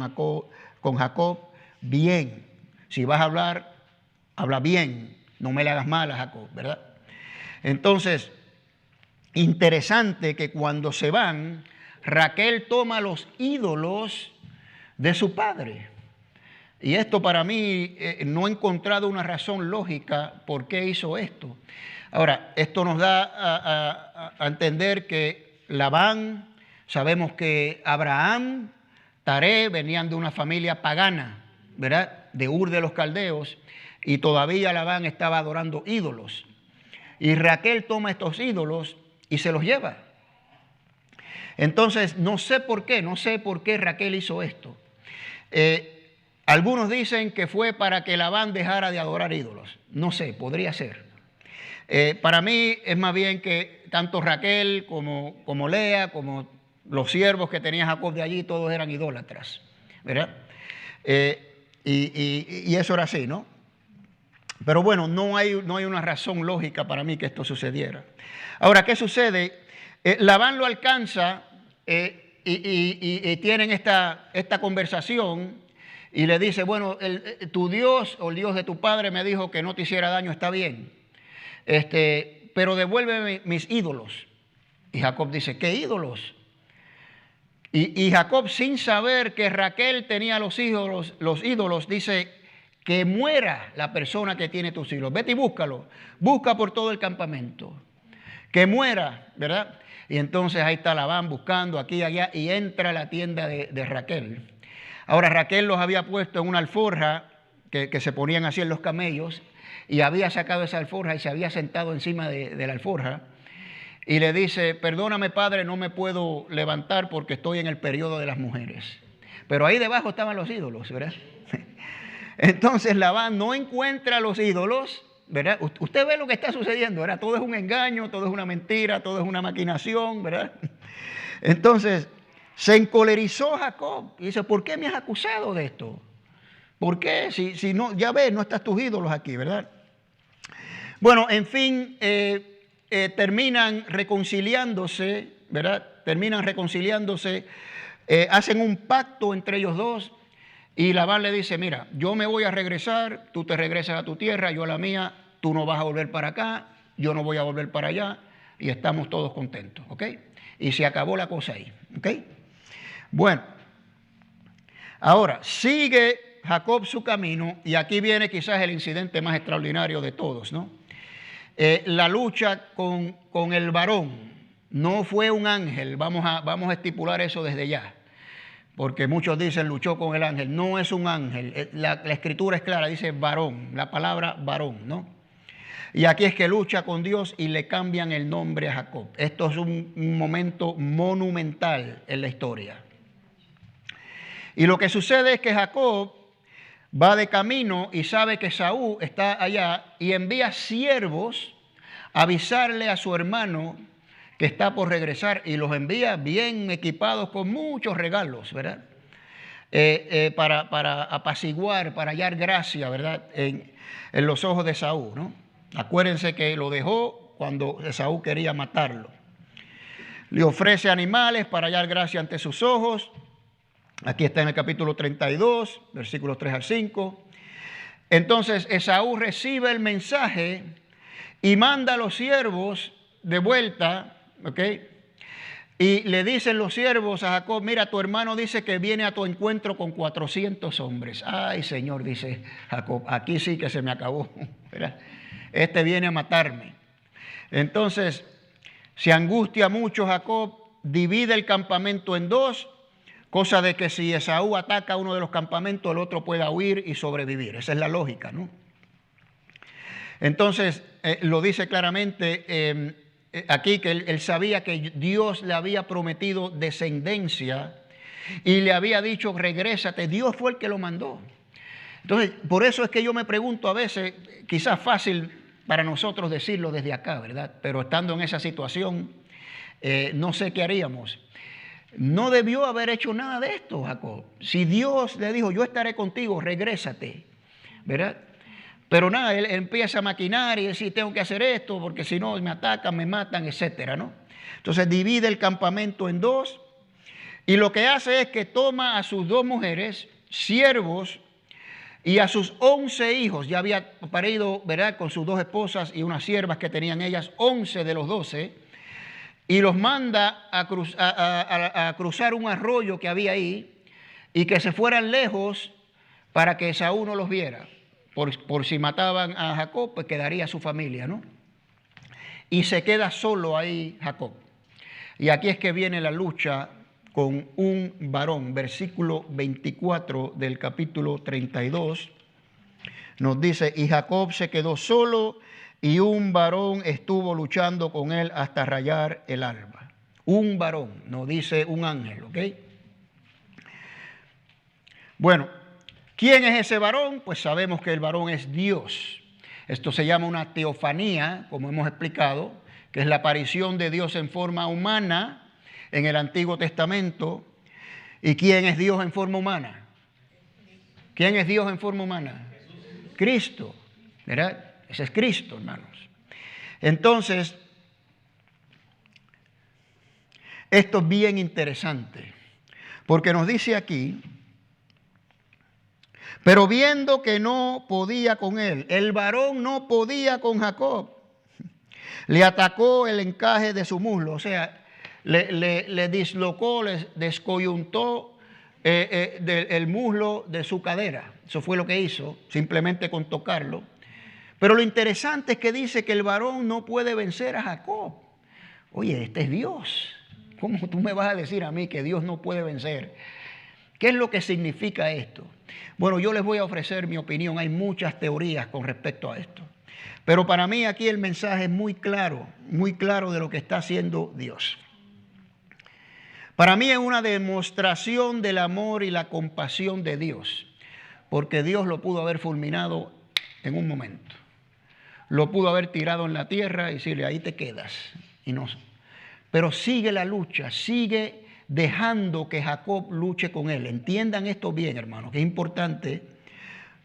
Jacob bien. Si vas a hablar, habla bien, no me le hagas mal a Jacob, ¿verdad? Entonces, interesante que cuando se van, Raquel toma los ídolos de su padre. Y esto para mí no he encontrado una razón lógica por qué hizo esto. Ahora, esto nos da a entender que Labán, sabemos que Abraham, Taré venían de una familia pagana, ¿verdad? De Ur de los Caldeos, y todavía Labán estaba adorando ídolos. Y Raquel toma estos ídolos y se los lleva. Entonces, no sé por qué Raquel hizo esto. Algunos dicen que fue para que Labán dejara de adorar ídolos. No sé, podría ser. Para mí es más bien que tanto Raquel como Lea, como los siervos que tenía Jacob de allí, todos eran idólatras, ¿verdad? Y eso era así, ¿no? Pero bueno, no hay una razón lógica para mí que esto sucediera. Ahora, ¿qué sucede? Labán lo alcanza y tienen esta conversación y le dice, bueno, tu Dios o el Dios de tu padre me dijo que no te hiciera daño, está bien, pero devuélveme mis ídolos. Y Jacob dice, ¿qué ídolos? Y Jacob, sin saber que Raquel tenía los ídolos, dice, que muera la persona que tiene tus ídolos. Vete y búscalo, busca por todo el campamento, que muera, ¿verdad? Y entonces ahí está Labán buscando aquí y allá y entra a la tienda de Raquel. Ahora Raquel los había puesto en una alforja que se ponían así en los camellos y había sacado esa alforja y se había sentado encima de la alforja y le dice, perdóname padre, no me puedo levantar porque estoy en el periodo de las mujeres. Pero ahí debajo estaban los ídolos, ¿verdad? Entonces Labán no encuentra los ídolos, ¿verdad? Usted ve lo que está sucediendo, ¿verdad? Todo es un engaño, todo es una mentira, todo es una maquinación, ¿verdad? Entonces se encolerizó Jacob y dice, ¿por qué me has acusado de esto? ¿Por qué? Si no, ya ves, no estás tus ídolos aquí, ¿verdad? Bueno, en fin, terminan reconciliándose, ¿verdad? Terminan reconciliándose, hacen un pacto entre ellos dos. Y Labán le dice, mira, yo me voy a regresar, tú te regresas a tu tierra, yo a la mía, tú no vas a volver para acá, yo no voy a volver para allá, y estamos todos contentos, ¿ok? Y se acabó la cosa ahí, ¿ok? Bueno, ahora sigue Jacob su camino, y aquí viene quizás el incidente más extraordinario de todos, ¿no? La lucha con el varón, no fue un ángel, vamos a estipular eso desde ya. Porque muchos dicen luchó con el ángel. No es un ángel. La escritura es clara, dice varón, la palabra varón, ¿no? Y aquí es que lucha con Dios y le cambian el nombre a Jacob. Esto es un momento monumental en la historia. Y lo que sucede es que Jacob va de camino y sabe que Esaú está allá y envía siervos a avisarle a su hermano que está por regresar y los envía bien equipados con muchos regalos, ¿verdad? Para apaciguar, para hallar gracia, ¿verdad? En los ojos de Esaú, ¿no? Acuérdense que lo dejó cuando Esaú quería matarlo. Le ofrece animales para hallar gracia ante sus ojos. Aquí está en el capítulo 32, versículos 3 al 5. Entonces Esaú recibe el mensaje y manda a los siervos de vuelta, ¿ok? Y le dicen los siervos a Jacob, mira, tu hermano dice que viene a tu encuentro con 400 hombres. Ay, Señor, dice Jacob, aquí sí que se me acabó, ¿verdad? Este viene a matarme. Entonces, se angustia mucho Jacob, divide el campamento en dos, cosa de que si Esaú ataca uno de los campamentos, el otro pueda huir y sobrevivir. Esa es la lógica, ¿no? Entonces, lo dice claramente aquí que él sabía que Dios le había prometido descendencia y le había dicho, regrésate. Dios fue el que lo mandó. Entonces, por eso es que yo me pregunto a veces, quizás fácil para nosotros decirlo desde acá, ¿verdad? Pero estando en esa situación, no sé qué haríamos. No debió haber hecho nada de esto, Jacob. Si Dios le dijo, yo estaré contigo, regrésate, ¿verdad? Pero nada, él empieza a maquinar y decir, tengo que hacer esto, porque si no me atacan, me matan, etcétera, ¿no? Entonces divide el campamento en dos, y lo que hace es que toma a sus 2 mujeres, siervos, y a sus 11 hijos. Ya había parido, ¿verdad?, con sus 2 esposas y unas siervas que tenían ellas, 11 de los 12, y los manda a cruzar un arroyo que había ahí, y que se fueran lejos para que Esaú no los viera. Por si mataban a Jacob, pues quedaría su familia, ¿no? Y se queda solo ahí Jacob. Y aquí es que viene la lucha con un varón. Versículo 24 del capítulo 32 nos dice, y Jacob se quedó solo y un varón estuvo luchando con él hasta rayar el alba. Un varón, no dice un ángel, ¿ok? Bueno, ¿quién es ese varón? Pues sabemos que el varón es Dios. Esto se llama una teofanía, como hemos explicado, que es la aparición de Dios en forma humana en el Antiguo Testamento. ¿Y quién es Dios en forma humana? ¿Quién es Dios en forma humana? Cristo, ¿verdad? Ese es Cristo, hermanos. Entonces, esto es bien interesante, porque nos dice aquí, pero viendo que no podía con él, el varón no podía con Jacob, le atacó el encaje de su muslo, o sea, le dislocó, le descoyuntó el muslo de su cadera. Eso fue lo que hizo, simplemente con tocarlo. Pero lo interesante es que dice que el varón no puede vencer a Jacob. Oye, este es Dios. ¿Cómo tú me vas a decir a mí que Dios no puede vencer? ¿Qué es lo que significa esto? Bueno, yo les voy a ofrecer mi opinión. Hay muchas teorías con respecto a esto. Pero para mí aquí el mensaje es muy claro de lo que está haciendo Dios. Para mí es una demostración del amor y la compasión de Dios, porque Dios lo pudo haber fulminado en un momento. Lo pudo haber tirado en la tierra y decirle, ahí te quedas. Y no. Pero sigue la lucha, sigue dejando que Jacob luche con él. Entiendan esto bien, hermanos, que es importante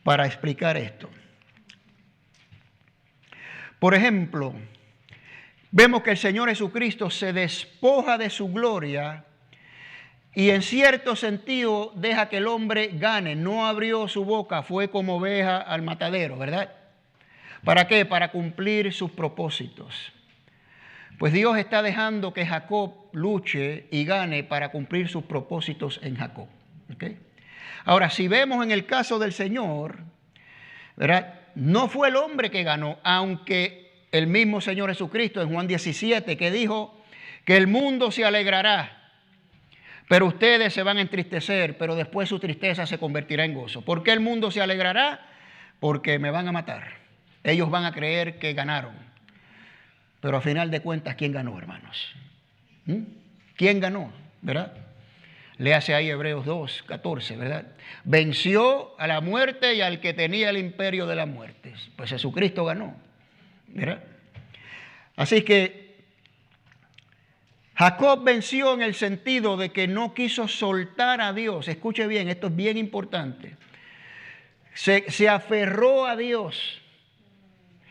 para explicar esto. Por ejemplo, vemos que el Señor Jesucristo se despoja de su gloria y en cierto sentido deja que el hombre gane. No abrió su boca, fue como oveja al matadero, ¿verdad? ¿Para qué? Para cumplir sus propósitos. Pues Dios está dejando que Jacob luche y gane para cumplir sus propósitos en Jacob. ¿Okay? Ahora, si vemos en el caso del Señor, ¿verdad?, no fue el hombre que ganó, aunque el mismo Señor Jesucristo en Juan 17 que dijo que el mundo se alegrará, pero ustedes se van a entristecer, pero después su tristeza se convertirá en gozo. ¿Por qué el mundo se alegrará? Porque me van a matar. Ellos van a creer que ganaron. Pero a final de cuentas, ¿quién ganó, hermanos? ¿Quién ganó? ¿Verdad? Léase ahí Hebreos 2:14, ¿verdad? Venció a la muerte y al que tenía el imperio de la muerte. Pues Jesucristo ganó, ¿verdad? Así que Jacob venció en el sentido de que no quiso soltar a Dios. Escuche bien, esto es bien importante. Se aferró a Dios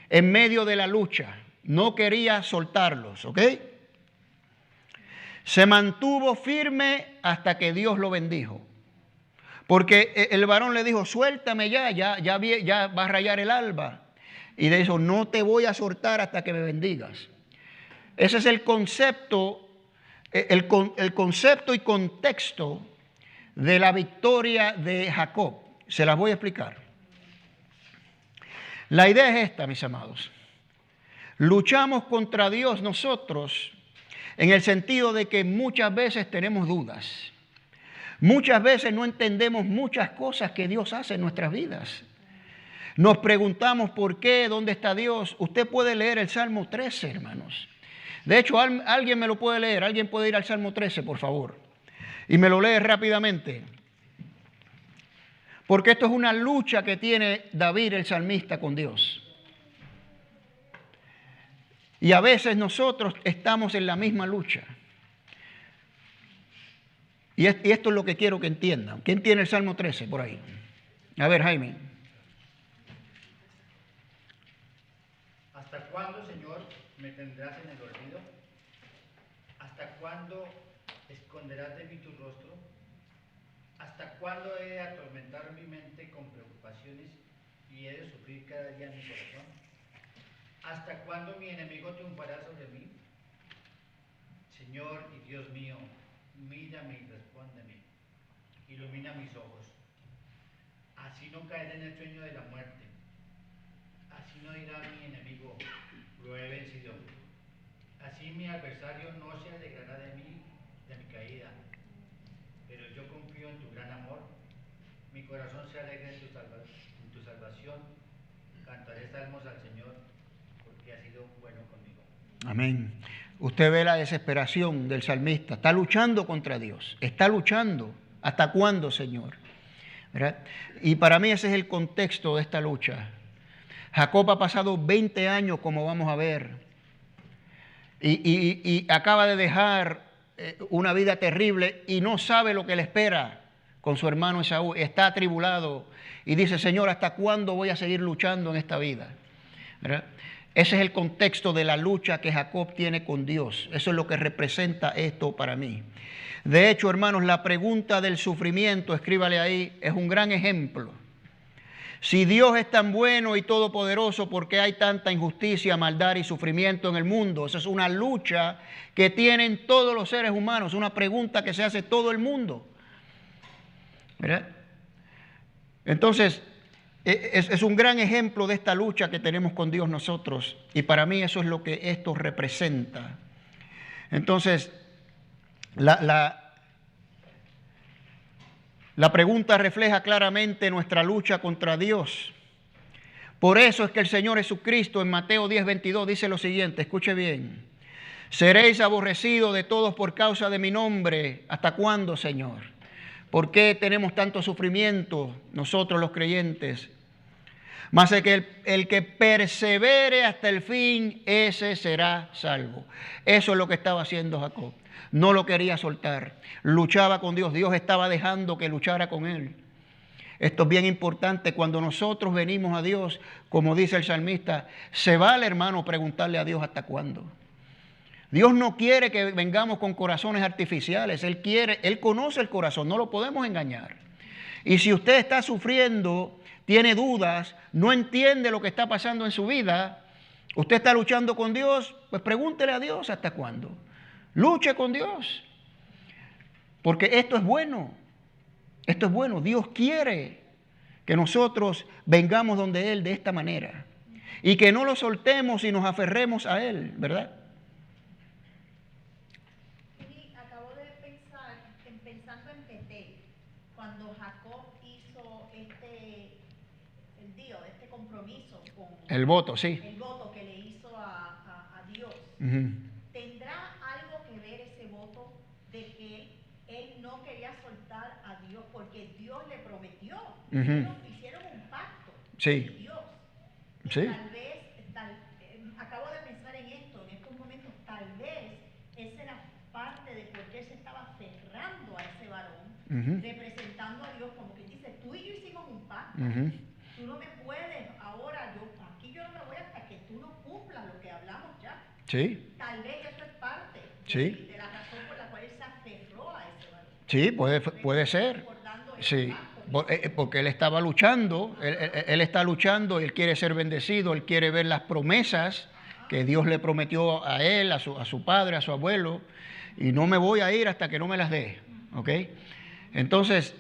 en medio de la lucha. No quería soltarlos, ¿ok? Se mantuvo firme hasta que Dios lo bendijo. Porque el varón le dijo, suéltame ya va a rayar el alba. Y le dijo, no te voy a soltar hasta que me bendigas. Ese es el concepto, el concepto y contexto de la victoria de Jacob. Se las voy a explicar. La idea es esta, mis amados. Luchamos contra Dios nosotros en el sentido de que muchas veces tenemos dudas. Muchas veces no entendemos muchas cosas que Dios hace en nuestras vidas. Nos preguntamos por qué, dónde está Dios. Usted puede leer el Salmo 13, hermanos. De hecho, alguien me lo puede leer. Alguien puede ir al Salmo 13, por favor. Y me lo lee rápidamente. Porque esto es una lucha que tiene David el salmista con Dios. Y a veces nosotros estamos en la misma lucha. Y esto es lo que quiero que entiendan. ¿Quién tiene el Salmo 13 por ahí? A ver, Jaime. ¿Hasta cuándo, Señor, me tendrás en el olvido? ¿Hasta cuándo esconderás de mí tu rostro? ¿Hasta cuándo he de atormentar mi mente con preocupaciones y he de sufrir cada día en mi corazón? ¿Hasta cuándo mi enemigo triunfará sobre mí? Señor y Dios mío, mírame y respóndeme. Ilumina mis ojos. Así no caeré en el sueño de la muerte. Así no dirá mi enemigo, lo he vencido. Así mi adversario no se alegrará de mí, de mi caída. Pero yo confío en tu gran amor. Mi corazón se alegra en tu salvación. Cantaré salmos al Señor, porque ha sido bueno conmigo. Amén. Usted ve la desesperación del salmista. Está luchando contra Dios. Está luchando. ¿Hasta cuándo, Señor? ¿Verdad? Y para mí ese es el contexto de esta lucha. Jacob ha pasado 20 años, como vamos a ver. Y acaba de dejar una vida terrible y no sabe lo que le espera con su hermano Esaú. Está atribulado y dice, Señor, ¿hasta cuándo voy a seguir luchando en esta vida? ¿Verdad? Ese es el contexto de la lucha que Jacob tiene con Dios. Eso es lo que representa esto para mí. De hecho, hermanos, la pregunta del sufrimiento, escríbale ahí, es un gran ejemplo. Si Dios es tan bueno y todopoderoso, ¿por qué hay tanta injusticia, maldad y sufrimiento en el mundo? Esa es una lucha que tienen todos los seres humanos, una pregunta que se hace todo el mundo. ¿Verdad? Entonces, es un gran ejemplo de esta lucha que tenemos con Dios nosotros. Y para mí eso es lo que esto representa. Entonces, la pregunta refleja claramente nuestra lucha contra Dios. Por eso es que el Señor Jesucristo en Mateo 10:22 dice lo siguiente, escuche bien. Seréis aborrecidos de todos por causa de mi nombre. ¿Hasta cuándo, Señor? ¿Por qué tenemos tanto sufrimiento nosotros los creyentes? Mas el que persevere hasta el fin, ese será salvo. Eso es lo que estaba haciendo Jacob. No lo quería soltar. Luchaba con Dios. Dios estaba dejando que luchara con él. Esto es bien importante. Cuando nosotros venimos a Dios, como dice el salmista, se vale, hermano, preguntarle a Dios hasta cuándo. Dios no quiere que vengamos con corazones artificiales. Él conoce el corazón, no lo podemos engañar. Y si usted está sufriendo, tiene dudas, no entiende lo que está pasando en su vida, usted está luchando con Dios, pues pregúntele a Dios hasta cuándo. Luche con Dios. Porque esto es bueno. Esto es bueno. Dios quiere que nosotros vengamos donde Él de esta manera. Y que no lo soltemos y nos aferremos a Él, ¿verdad? Acabo de pensar, pensando en Betel, cuando Jacob hizo este compromiso con el voto, sí. El voto que le hizo a Dios. ¿Tendrá algo que ver ese voto de que él no quería soltar a Dios porque Dios le prometió? Hicieron un pacto Sí. con Dios. Y Sí. tal vez, acabo de pensar en esto, en estos momentos, tal vez esa era parte de por qué él se estaba aferrando a ese varón, representando a Dios, como que dice, tú y yo hicimos un pacto. Tú no me puedes, ahora aquí yo no me voy hasta que tú no cumplas lo que hablamos ya. Sí. Tal vez eso es parte Sí. de la razón por la cual él se aferró a ese varón. Sí, puede ser. Recordando ese Sí, pacto. porque él estaba luchando, él está luchando, él quiere ser bendecido, él quiere ver las promesas que Dios le prometió a él, a su padre, a su abuelo, y no me voy a ir hasta que no me las dé, ¿ok? Entonces,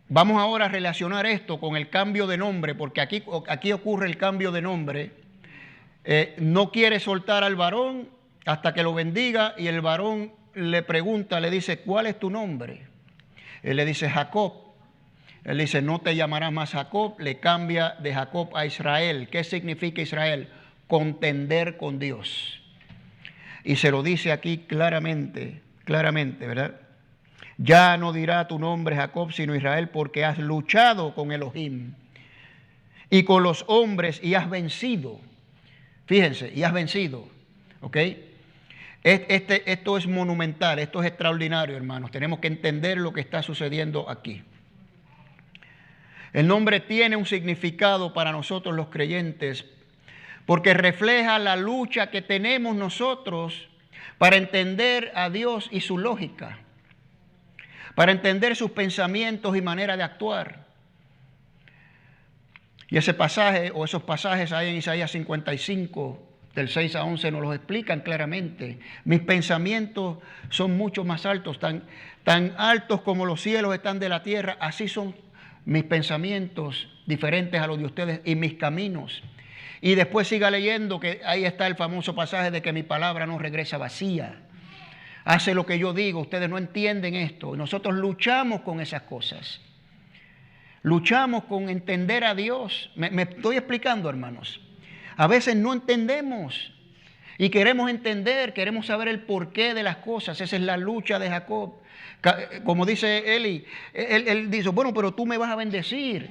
vamos ahora a relacionar esto con el cambio de nombre, porque aquí ocurre el cambio de nombre. No quiere soltar al varón hasta que lo bendiga, y el varón le pregunta, le dice, ¿cuál es tu nombre? Él le dice, Jacob. Él dice, no te llamarás más Jacob, le cambia de Jacob a Israel. ¿Qué significa Israel? Contender con Dios. Y se lo dice aquí claramente, ¿verdad? Ya no dirá tu nombre Jacob, sino Israel, porque has luchado con Elohim y con los hombres y has vencido. Fíjense, y has vencido. ¿Ok? Esto es monumental, esto es extraordinario, hermanos. Tenemos que entender lo que está sucediendo aquí. El nombre tiene un significado para nosotros los creyentes porque refleja la lucha que tenemos nosotros para entender a Dios y su lógica, para entender sus pensamientos y manera de actuar. Y ese pasaje o esos pasajes ahí en Isaías 55, del 6 a 11, nos los explican claramente. Mis pensamientos son mucho más altos, tan altos como los cielos están de la tierra, así son mis pensamientos diferentes a los de ustedes y mis caminos. Y después siga leyendo que ahí está el famoso pasaje de que mi palabra no regresa vacía. Hace lo que yo digo, ustedes no entienden esto. Nosotros luchamos con esas cosas. Luchamos con entender a Dios. Me estoy explicando, hermanos. A veces no entendemos y queremos entender, queremos saber el porqué de las cosas. Esa es la lucha de Jacob. Como dice Eli, él dice, bueno, pero tú me vas a bendecir.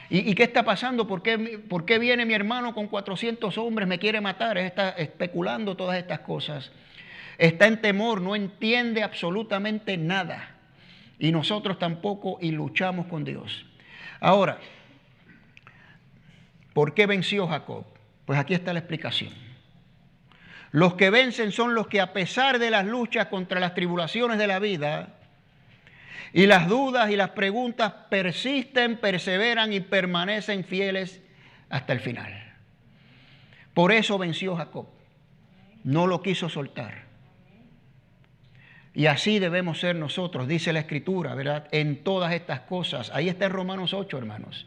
¿Y qué está pasando? ¿Por qué viene mi hermano con 400 hombres? Me quiere matar. Él está especulando todas estas cosas. Está en temor, no entiende absolutamente nada. Y nosotros tampoco, y luchamos con Dios. Ahora, ¿por qué venció Jacob? Pues aquí está la explicación. Los que vencen son los que a pesar de las luchas contra las tribulaciones de la vida y las dudas y las preguntas persisten, perseveran y permanecen fieles hasta el final. Por eso venció Jacob. No lo quiso soltar. Y así debemos ser nosotros, dice la Escritura, ¿verdad? En todas estas cosas. Ahí está en Romanos 8, hermanos.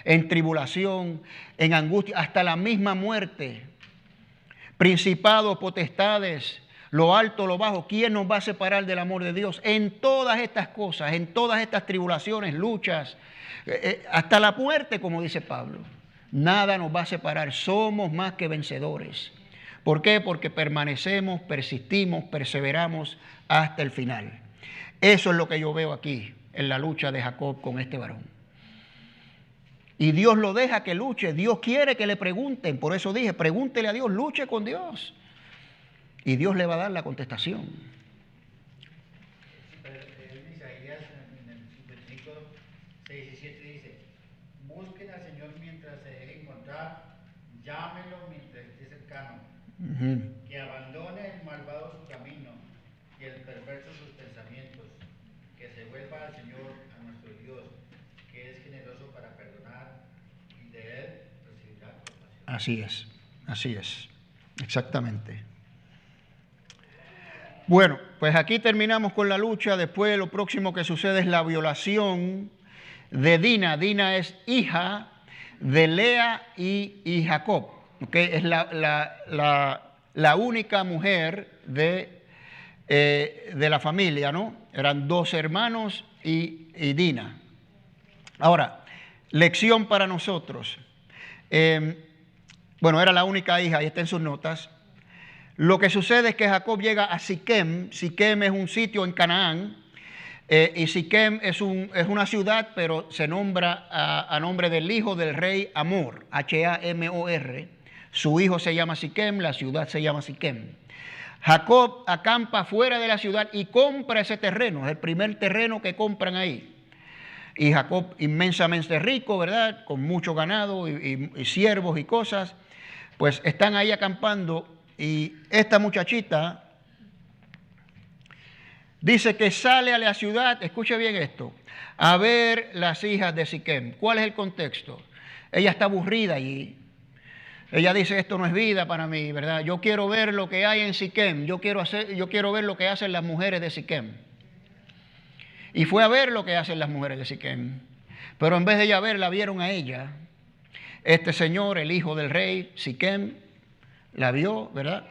En tribulación, en angustia, hasta la misma muerte. Principados, potestades, lo alto, lo bajo. ¿Quién nos va a separar del amor de Dios? En todas estas cosas, en todas estas tribulaciones, luchas, hasta la muerte, como dice Pablo. Nada nos va a separar. Somos más que vencedores. ¿Por qué? Porque permanecemos, persistimos, perseveramos hasta el final. Eso es lo que yo veo aquí en la lucha de Jacob con este varón. Y Dios lo deja que luche. Dios quiere que le pregunten. Por eso dije, pregúntele a Dios, luche con Dios. Y Dios le va a dar la contestación. En Isaías, en el versículo 6 y 7 dice, busquen al Señor mientras se deje encontrar, llámenlo mientras esté cercano. Que abandone el malvado su camino y el perverso sus pensamientos, que se vuelva al Señor, a nuestro Dios, que es generoso para perdonar y de Él recibirá compasión. Así es, exactamente. Bueno, pues aquí terminamos con la lucha. Después lo próximo que sucede es la violación de Dina. Dina es hija de Lea y Jacob. ¿Okay? Es la única mujer de la familia, ¿no? Eran 2 hermanos y Dina. Ahora, lección para nosotros. Bueno, era la única hija, ahí está en sus notas. Lo que sucede es que Jacob llega a Siquem. Siquem es un sitio en Canaán. Y Siquem es una ciudad, pero se nombra a nombre del hijo del rey Amor, H-A-M-O-R. Su hijo se llama Siquem, la ciudad se llama Siquem. Jacob acampa fuera de la ciudad y compra ese terreno. Es el primer terreno que compran ahí. Y Jacob, inmensamente rico, ¿verdad? Con mucho ganado y siervos y cosas, pues están ahí acampando. Y esta muchachita dice que sale a la ciudad, escuche bien esto, a ver las hijas de Siquem. ¿Cuál es el contexto? Ella está aburrida allí. Ella dice, esto no es vida para mí, ¿verdad? Yo quiero ver lo que hay en Siquem. Yo quiero ver lo que hacen las mujeres de Siquem. Y fue a ver lo que hacen las mujeres de Siquem. Pero en vez de ella ver, la vieron a ella. Este señor, el hijo del rey Siquem, la vio, ¿verdad?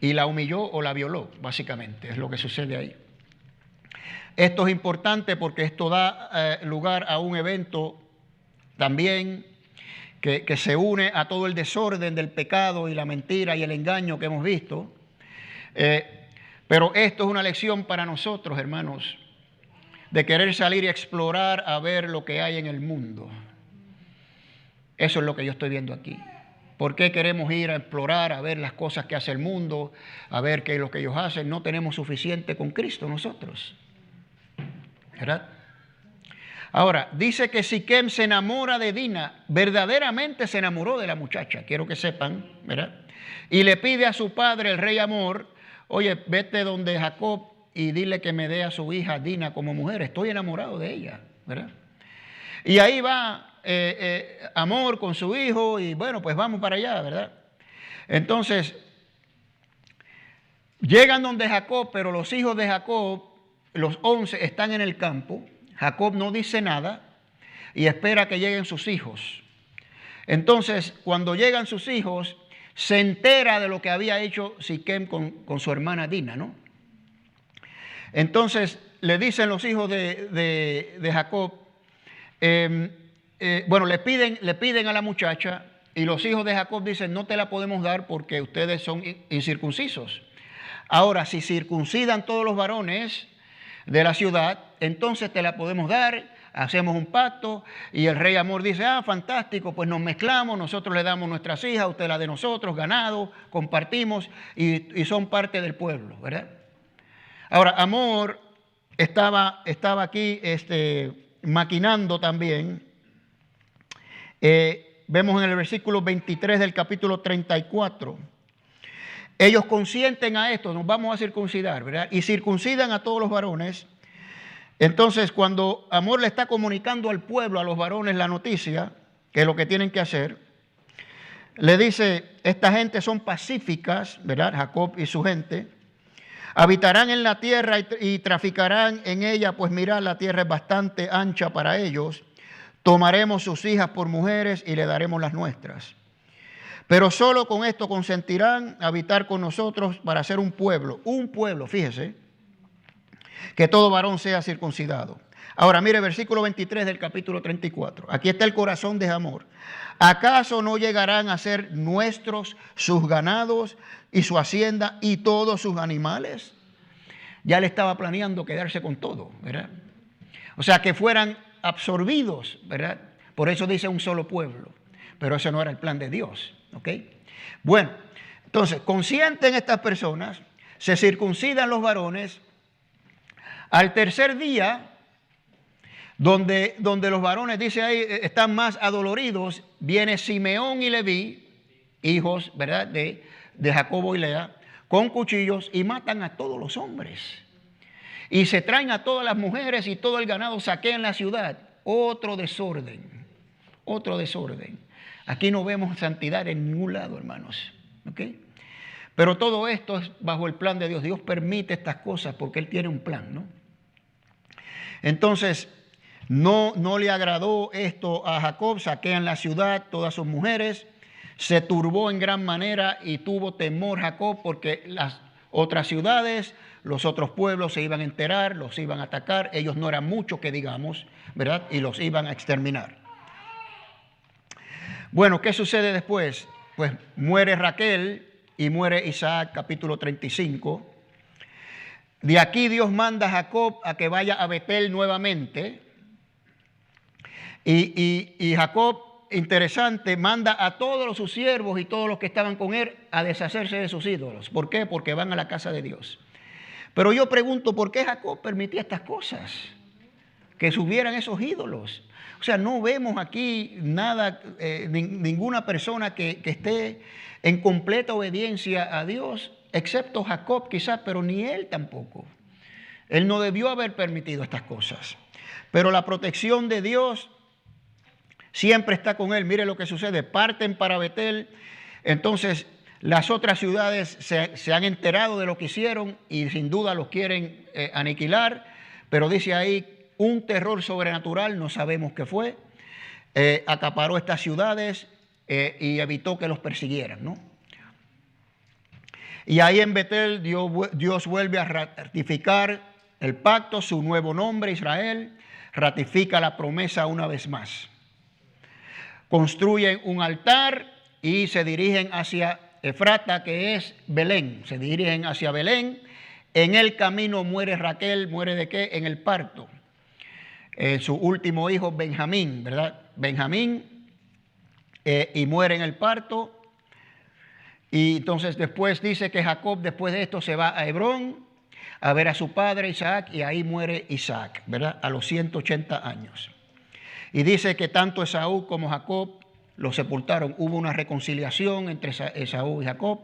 Y la humilló o la violó, básicamente. Es lo que sucede ahí. Esto es importante porque esto da lugar a un evento también que se une a todo el desorden del pecado y la mentira y el engaño que hemos visto. Pero esto es una lección para nosotros, hermanos, de querer salir y explorar a ver lo que hay en el mundo. Eso es lo que yo estoy viendo aquí. ¿Por qué queremos ir a explorar, a ver las cosas que hace el mundo, a ver qué es lo que ellos hacen? No tenemos suficiente con Cristo nosotros, ¿verdad? Ahora, dice que Siquem se enamora de Dina, verdaderamente se enamoró de la muchacha, quiero que sepan, ¿verdad? Y le pide a su padre, el rey Amor, oye, vete donde Jacob y dile que me dé a su hija Dina como mujer, estoy enamorado de ella, ¿verdad? Y ahí va Amor con su hijo y bueno, pues vamos para allá, ¿verdad? Entonces, llegan donde Jacob, pero los hijos de Jacob, los 11, están en el campo. Jacob no dice nada y espera que lleguen sus hijos. Entonces, cuando llegan sus hijos, se entera de lo que había hecho Siquem con su hermana Dina, ¿no? Entonces, le dicen los hijos de Jacob, bueno, le piden a la muchacha y los hijos de Jacob dicen, no te la podemos dar porque ustedes son incircuncisos. Ahora, si circuncidan todos los varones de la ciudad, entonces te la podemos dar, hacemos un pacto y el rey Amor dice, fantástico, pues nos mezclamos, nosotros le damos nuestras hijas, usted la de nosotros, ganado, compartimos y son parte del pueblo, ¿verdad? Ahora, Amor estaba aquí maquinando también. Vemos en el versículo 23 del capítulo 34. Ellos consienten a esto, nos vamos a circuncidar, ¿verdad? Y circuncidan a todos los varones. Entonces, cuando Amor le está comunicando al pueblo, a los varones, la noticia, que es lo que tienen que hacer, le dice, esta gente son pacíficas, ¿verdad? Jacob y su gente, habitarán en la tierra y traficarán en ella, pues mirad, la tierra es bastante ancha para ellos, tomaremos sus hijas por mujeres y le daremos las nuestras. Pero solo con esto consentirán habitar con nosotros para ser un pueblo, fíjese, que todo varón sea circuncidado. Ahora mire versículo 23 del capítulo 34. Aquí está el corazón de Amor. ¿Acaso no llegarán a ser nuestros sus ganados y su hacienda y todos sus animales? Ya le estaba planeando quedarse con todo, ¿verdad? O sea, que fueran absorbidos, ¿verdad? Por eso dice un solo pueblo. Pero ese no era el plan de Dios, ¿ok? Bueno, entonces, consienten estas personas, se circuncidan los varones. Al tercer día, donde los varones, dice ahí, están más adoloridos, viene Simeón y Leví, hijos, ¿verdad?, de Jacobo y Lea, con cuchillos y matan a todos los hombres. Y se traen a todas las mujeres y todo el ganado, saquean la ciudad. Otro desorden, otro desorden. Aquí no vemos santidad en ningún lado, hermanos, ¿ok? Pero todo esto es bajo el plan de Dios. Dios permite estas cosas porque Él tiene un plan, ¿no? Entonces, no le agradó esto a Jacob, saquean la ciudad, todas sus mujeres, se turbó en gran manera y tuvo temor Jacob porque las otras ciudades, los otros pueblos se iban a enterar, los iban a atacar, ellos no eran muchos que digamos, ¿verdad? Y los iban a exterminar. Bueno, ¿qué sucede después? Pues muere Raquel y muere Isaac, capítulo 35. De aquí Dios manda a Jacob a que vaya a Betel nuevamente. Y Jacob, interesante, manda a todos sus siervos y todos los que estaban con él a deshacerse de sus ídolos. ¿Por qué? Porque van a la casa de Dios. Pero yo pregunto, ¿por qué Jacob permitía estas cosas? Que subieran esos ídolos. O sea, no vemos aquí nada, ninguna persona que esté en completa obediencia a Dios, excepto Jacob quizás, pero ni él tampoco. Él no debió haber permitido estas cosas. Pero la protección de Dios siempre está con él. Mire lo que sucede, parten para Betel, entonces las otras ciudades se han enterado de lo que hicieron y sin duda los quieren aniquilar, pero dice ahí, un terror sobrenatural, no sabemos qué fue, acaparó estas ciudades y evitó que los persiguieran, ¿no? Y ahí en Betel Dios vuelve a ratificar el pacto, su nuevo nombre, Israel, ratifica la promesa una vez más. Construyen un altar y se dirigen hacia Efrata, que es Belén. Se dirigen hacia Belén En el camino muere Raquel. ¿Muere de qué? En el parto. Su último hijo, Benjamín, ¿verdad? Benjamín, y muere en el parto. Y entonces después dice que Jacob, después de esto, se va a Hebrón a ver a su padre Isaac, y ahí muere Isaac, ¿verdad? A los 180 años. Y dice que tanto Esaú como Jacob lo sepultaron. Hubo una reconciliación entre Esaú y Jacob.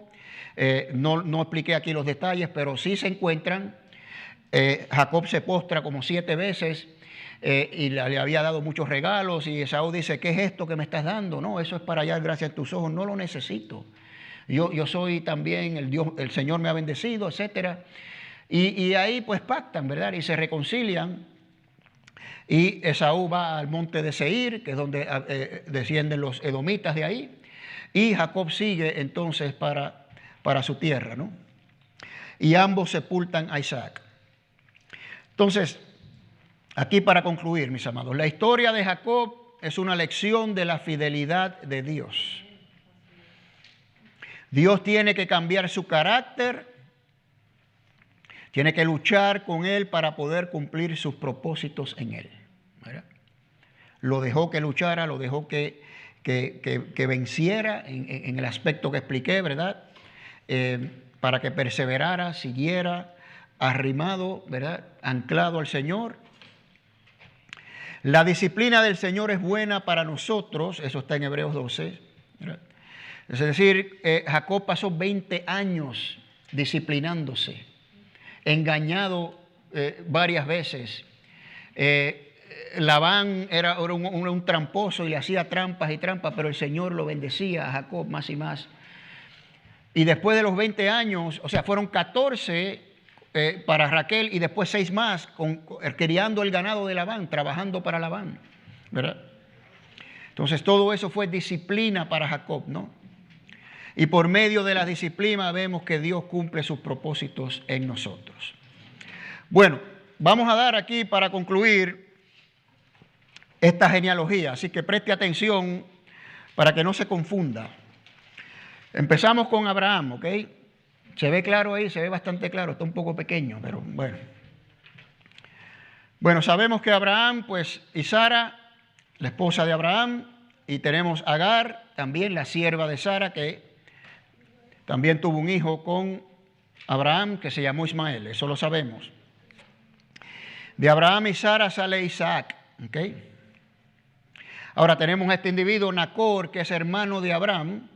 No expliqué aquí los detalles, pero sí se encuentran. Jacob se postra como 7 veces y le había dado muchos regalos, y Esaú dice: ¿qué es esto que me estás dando? No, eso es para hallar gracia en tus ojos, no lo necesito. Yo soy también el Dios, el Señor me ha bendecido, etcétera. Y ahí pues pactan, ¿verdad? Y se reconcilian. Y Esaú va al monte de Seir, que es donde descienden los edomitas de ahí. Y Jacob sigue entonces para su tierra, ¿no? Y ambos sepultan a Isaac. Entonces, aquí para concluir, mis amados, la historia de Jacob es una lección de la fidelidad de Dios. Dios tiene que cambiar su carácter, tiene que luchar con él para poder cumplir sus propósitos en él, ¿verdad? Lo dejó que luchara, lo dejó que venciera en el aspecto que expliqué, ¿verdad? Para que perseverara, siguiera arrimado, ¿verdad? Anclado al Señor. La disciplina del Señor es buena para nosotros, eso está en Hebreos 12, ¿verdad? Es decir, Jacob pasó 20 años disciplinándose, engañado varias veces. Labán era un tramposo y le hacía trampas y trampas, pero el Señor lo bendecía a Jacob más y más. Y después de los 20 años, o sea, fueron 14 para Raquel y después 6 más criando el ganado de Labán, trabajando para Labán, ¿verdad? Entonces todo eso fue disciplina para Jacob, ¿no? Y por medio de la disciplina vemos que Dios cumple sus propósitos en nosotros. Bueno, vamos a dar aquí para concluir esta genealogía, así que preste atención para que no se confunda. Empezamos con Abraham, ¿ok? Se ve claro ahí, se ve bastante claro, está un poco pequeño, pero bueno. Bueno, sabemos que Abraham, pues, y Sara, la esposa de Abraham, y tenemos Agar, también la sierva de Sara, que también tuvo un hijo con Abraham que se llamó Ismael, eso lo sabemos. De Abraham y Sara sale Isaac, ¿ok? Ahora tenemos a este individuo, Nacor, que es hermano de Abraham.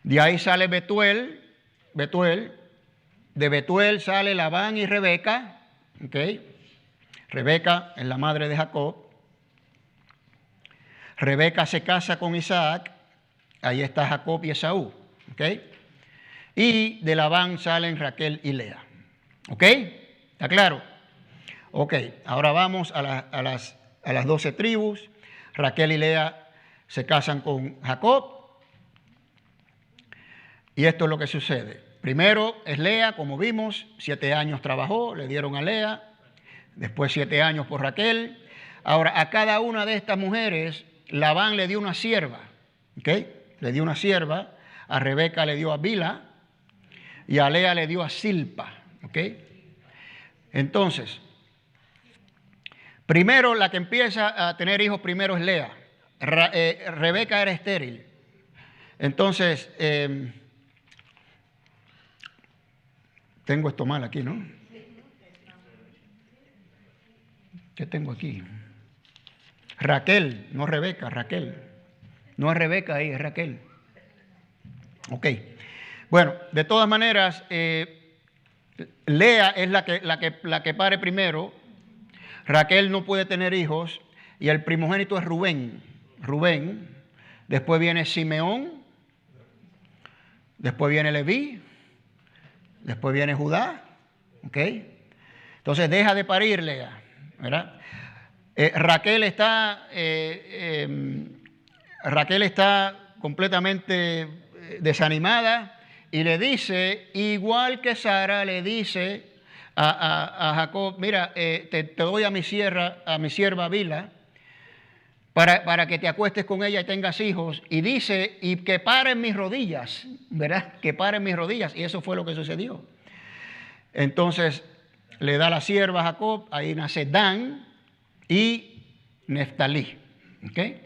De ahí sale Betuel. De Betuel sale Labán y Rebeca, ¿ok? Rebeca es la madre de Jacob. Rebeca se casa con Isaac. Ahí está Jacob y Esaú, ¿ok? Y de Labán salen Raquel y Lea, ¿ok? ¿Está claro? Ok, ahora vamos a las 12 tribus. Raquel y Lea se casan con Jacob. Y esto es lo que sucede. Primero es Lea, como vimos, 7 años trabajó, le dieron a Lea. Después 7 años por Raquel. Ahora, a cada una de estas mujeres, Labán le dio una sierva, ¿ok? Le dio una sierva. A Rebeca le dio a Bila. Y a Lea le dio a Silpa, ¿ok? Entonces, primero la que empieza a tener hijos primero es Lea. Rebeca era estéril. Entonces, tengo esto mal aquí, ¿no? ¿Qué tengo aquí? Raquel, no Rebeca, Raquel. No es Rebeca ahí, es Raquel. Ok. Bueno, de todas maneras, Lea es la que pare primero. Raquel no puede tener hijos y el primogénito es Rubén. Después viene Simeón. Después viene Leví. Después viene Judá. ¿Ok? Entonces deja de parir Lea, ¿verdad? Raquel está completamente desanimada y le dice, igual que Sara le dice a Jacob, mira, te doy a mi sierva Bila para que te acuestes con ella y tengas hijos, y dice, y que paren mis rodillas, ¿verdad? Que paren mis rodillas, y eso fue lo que sucedió. Entonces le da la sierva a Jacob, ahí nace Dan y Neftalí. ¿Okay?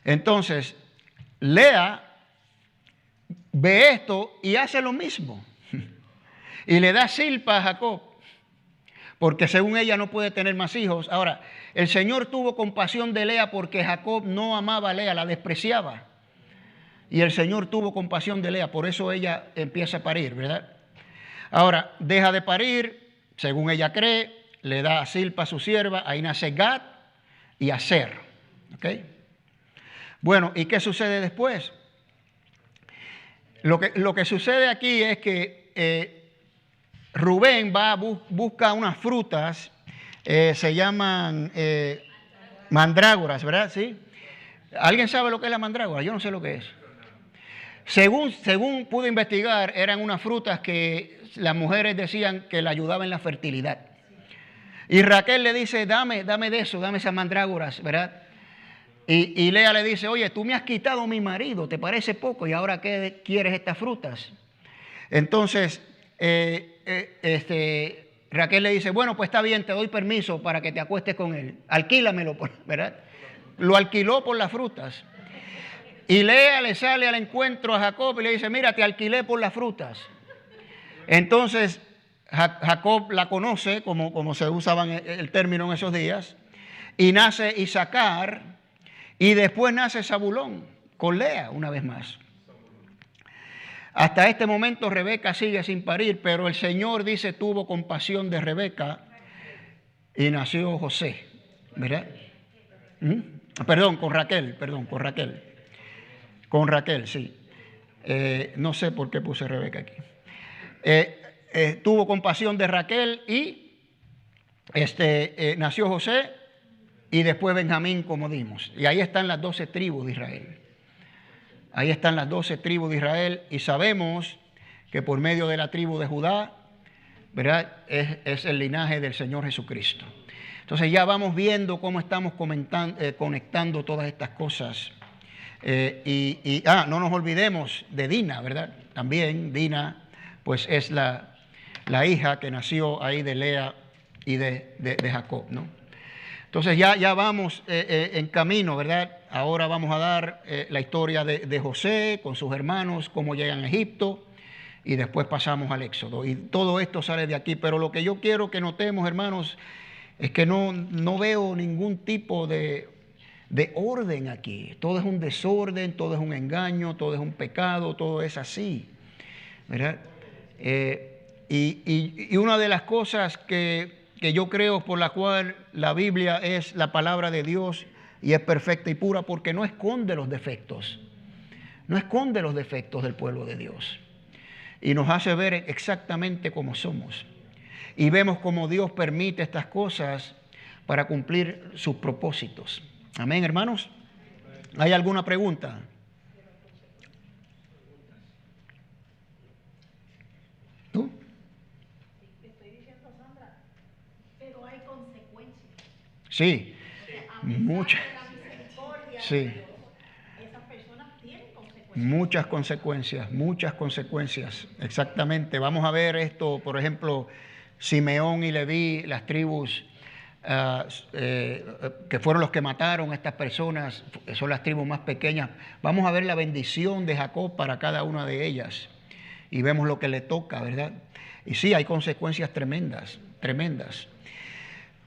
Entonces, Lea ve esto y hace lo mismo. Y le da Zilpa a Jacob, porque según ella no puede tener más hijos. Ahora, el Señor tuvo compasión de Lea porque Jacob no amaba a Lea, la despreciaba. Y el Señor tuvo compasión de Lea, por eso ella empieza a parir, ¿verdad? Ahora, deja de parir, según ella cree, le da a Zilpa, su sierva, ahí nace Gad y Aser. ¿Ok? Bueno, ¿y qué sucede después? Lo que sucede aquí es que Rubén busca unas frutas, se llaman mandrágoras, ¿verdad? ¿Sí? ¿Alguien sabe lo que es la mandrágora? Yo no sé lo que es. Según pude investigar, eran unas frutas que las mujeres decían que le ayudaban en la fertilidad. Y Raquel le dice, dame de eso, dame esas mandrágoras, ¿verdad? Y Lea le dice, oye, tú me has quitado a mi marido, ¿te parece poco? ¿Y ahora qué quieres estas frutas? Entonces, Raquel le dice, bueno, pues está bien, te doy permiso para que te acuestes con él. Alquílamelo, ¿verdad? Lo alquiló por las frutas. Y Lea le sale al encuentro a Jacob y le dice, mira, te alquilé por las frutas. Entonces, Jacob la conoce, como se usaba el término en esos días, y nace Isaacar, y después nace Zabulón, con Lea una vez más. Hasta este momento Rebeca sigue sin parir, pero el Señor dice tuvo compasión de Rebeca y nació José, ¿verdad? Perdón, con Raquel. Con Raquel, sí. No sé por qué puse Rebeca aquí. Tuvo compasión de Raquel y nació José y después Benjamín, como dimos. Y ahí están las 12 tribus de Israel. Ahí están las 12 tribus de Israel y sabemos que por medio de la tribu de Judá, ¿verdad? Es el linaje del Señor Jesucristo. Entonces ya vamos viendo cómo estamos conectando todas estas cosas. No nos olvidemos de Dina, ¿verdad? También Dina, pues es la hija que nació ahí de Lea y de Jacob, ¿no? Entonces ya vamos en camino, ¿verdad? Ahora vamos a dar la historia de José con sus hermanos, cómo llegan a Egipto, y después pasamos al Éxodo. Y todo esto sale de aquí, pero lo que yo quiero que notemos, hermanos, es que no veo ningún tipo de orden aquí. Todo es un desorden, todo es un engaño, todo es un pecado, todo es así, ¿verdad? Y una de las cosas que yo creo por la cual la Biblia es la palabra de Dios y es perfecta y pura, porque no esconde los defectos. No esconde los defectos del pueblo de Dios. Y nos hace ver exactamente cómo somos. Y vemos cómo Dios permite estas cosas para cumplir sus propósitos. Amén, hermanos. ¿Hay alguna pregunta? ¿Tú? Estoy diciendo, Sandra, pero hay consecuencias. Sí, muchas. La misericordia Sí. de Dios, esas personas tienen consecuencias. Muchas consecuencias, exactamente. Vamos a ver esto, por ejemplo, Simeón y Leví, las tribus que fueron los que mataron a estas personas, son las tribus más pequeñas. Vamos a ver la bendición de Jacob para cada una de ellas y vemos lo que le toca, ¿verdad? Y sí, hay consecuencias tremendas.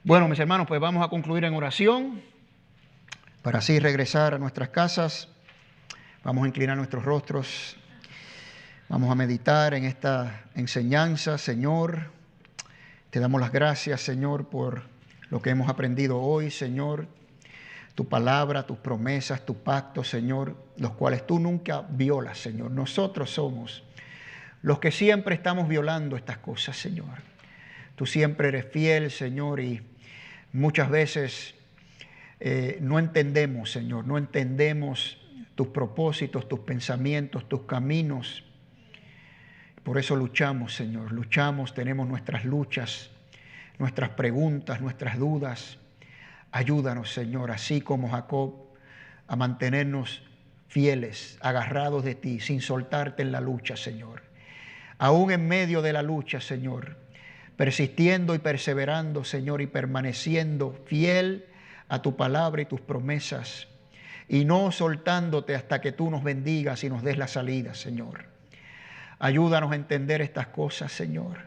Bueno, mis hermanos, pues vamos a concluir en oración para así regresar a nuestras casas. Vamos a inclinar nuestros rostros. Vamos a meditar en esta enseñanza, Señor. Te damos las gracias, Señor, por lo que hemos aprendido hoy, Señor. Tu palabra, tus promesas, tu pacto, Señor, los cuales tú nunca violas, Señor. Nosotros somos los que siempre estamos violando estas cosas, Señor. Tú siempre eres fiel, Señor, y muchas veces no entendemos, Señor, no entendemos tus propósitos, tus pensamientos, tus caminos. Por eso luchamos, Señor, luchamos, tenemos nuestras luchas, nuestras preguntas, nuestras dudas. Ayúdanos, Señor, así como Jacob, a mantenernos fieles, agarrados de ti, sin soltarte en la lucha, Señor. aún en medio de la lucha, Señor, persistiendo y perseverando, Señor, y permaneciendo fiel a tu palabra y tus promesas, y no soltándote hasta que tú nos bendigas y nos des la salida, Señor. Ayúdanos a entender estas cosas, Señor.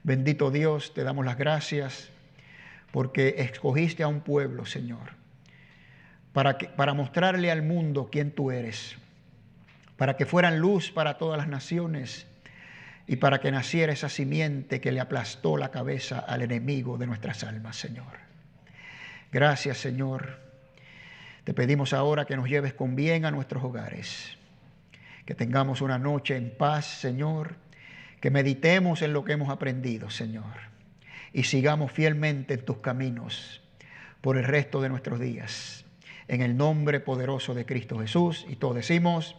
Bendito Dios, te damos las gracias porque escogiste a un pueblo, Señor, para mostrarle al mundo quién tú eres, para que fueran luz para todas las naciones y para que naciera esa simiente que le aplastó la cabeza al enemigo de nuestras almas, Señor. Gracias, Señor. Te pedimos ahora que nos lleves con bien a nuestros hogares, que tengamos una noche en paz, Señor, que meditemos en lo que hemos aprendido, Señor, y sigamos fielmente en tus caminos por el resto de nuestros días. En el nombre poderoso de Cristo Jesús, y todos decimos,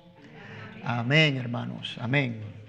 amén, hermanos, amén.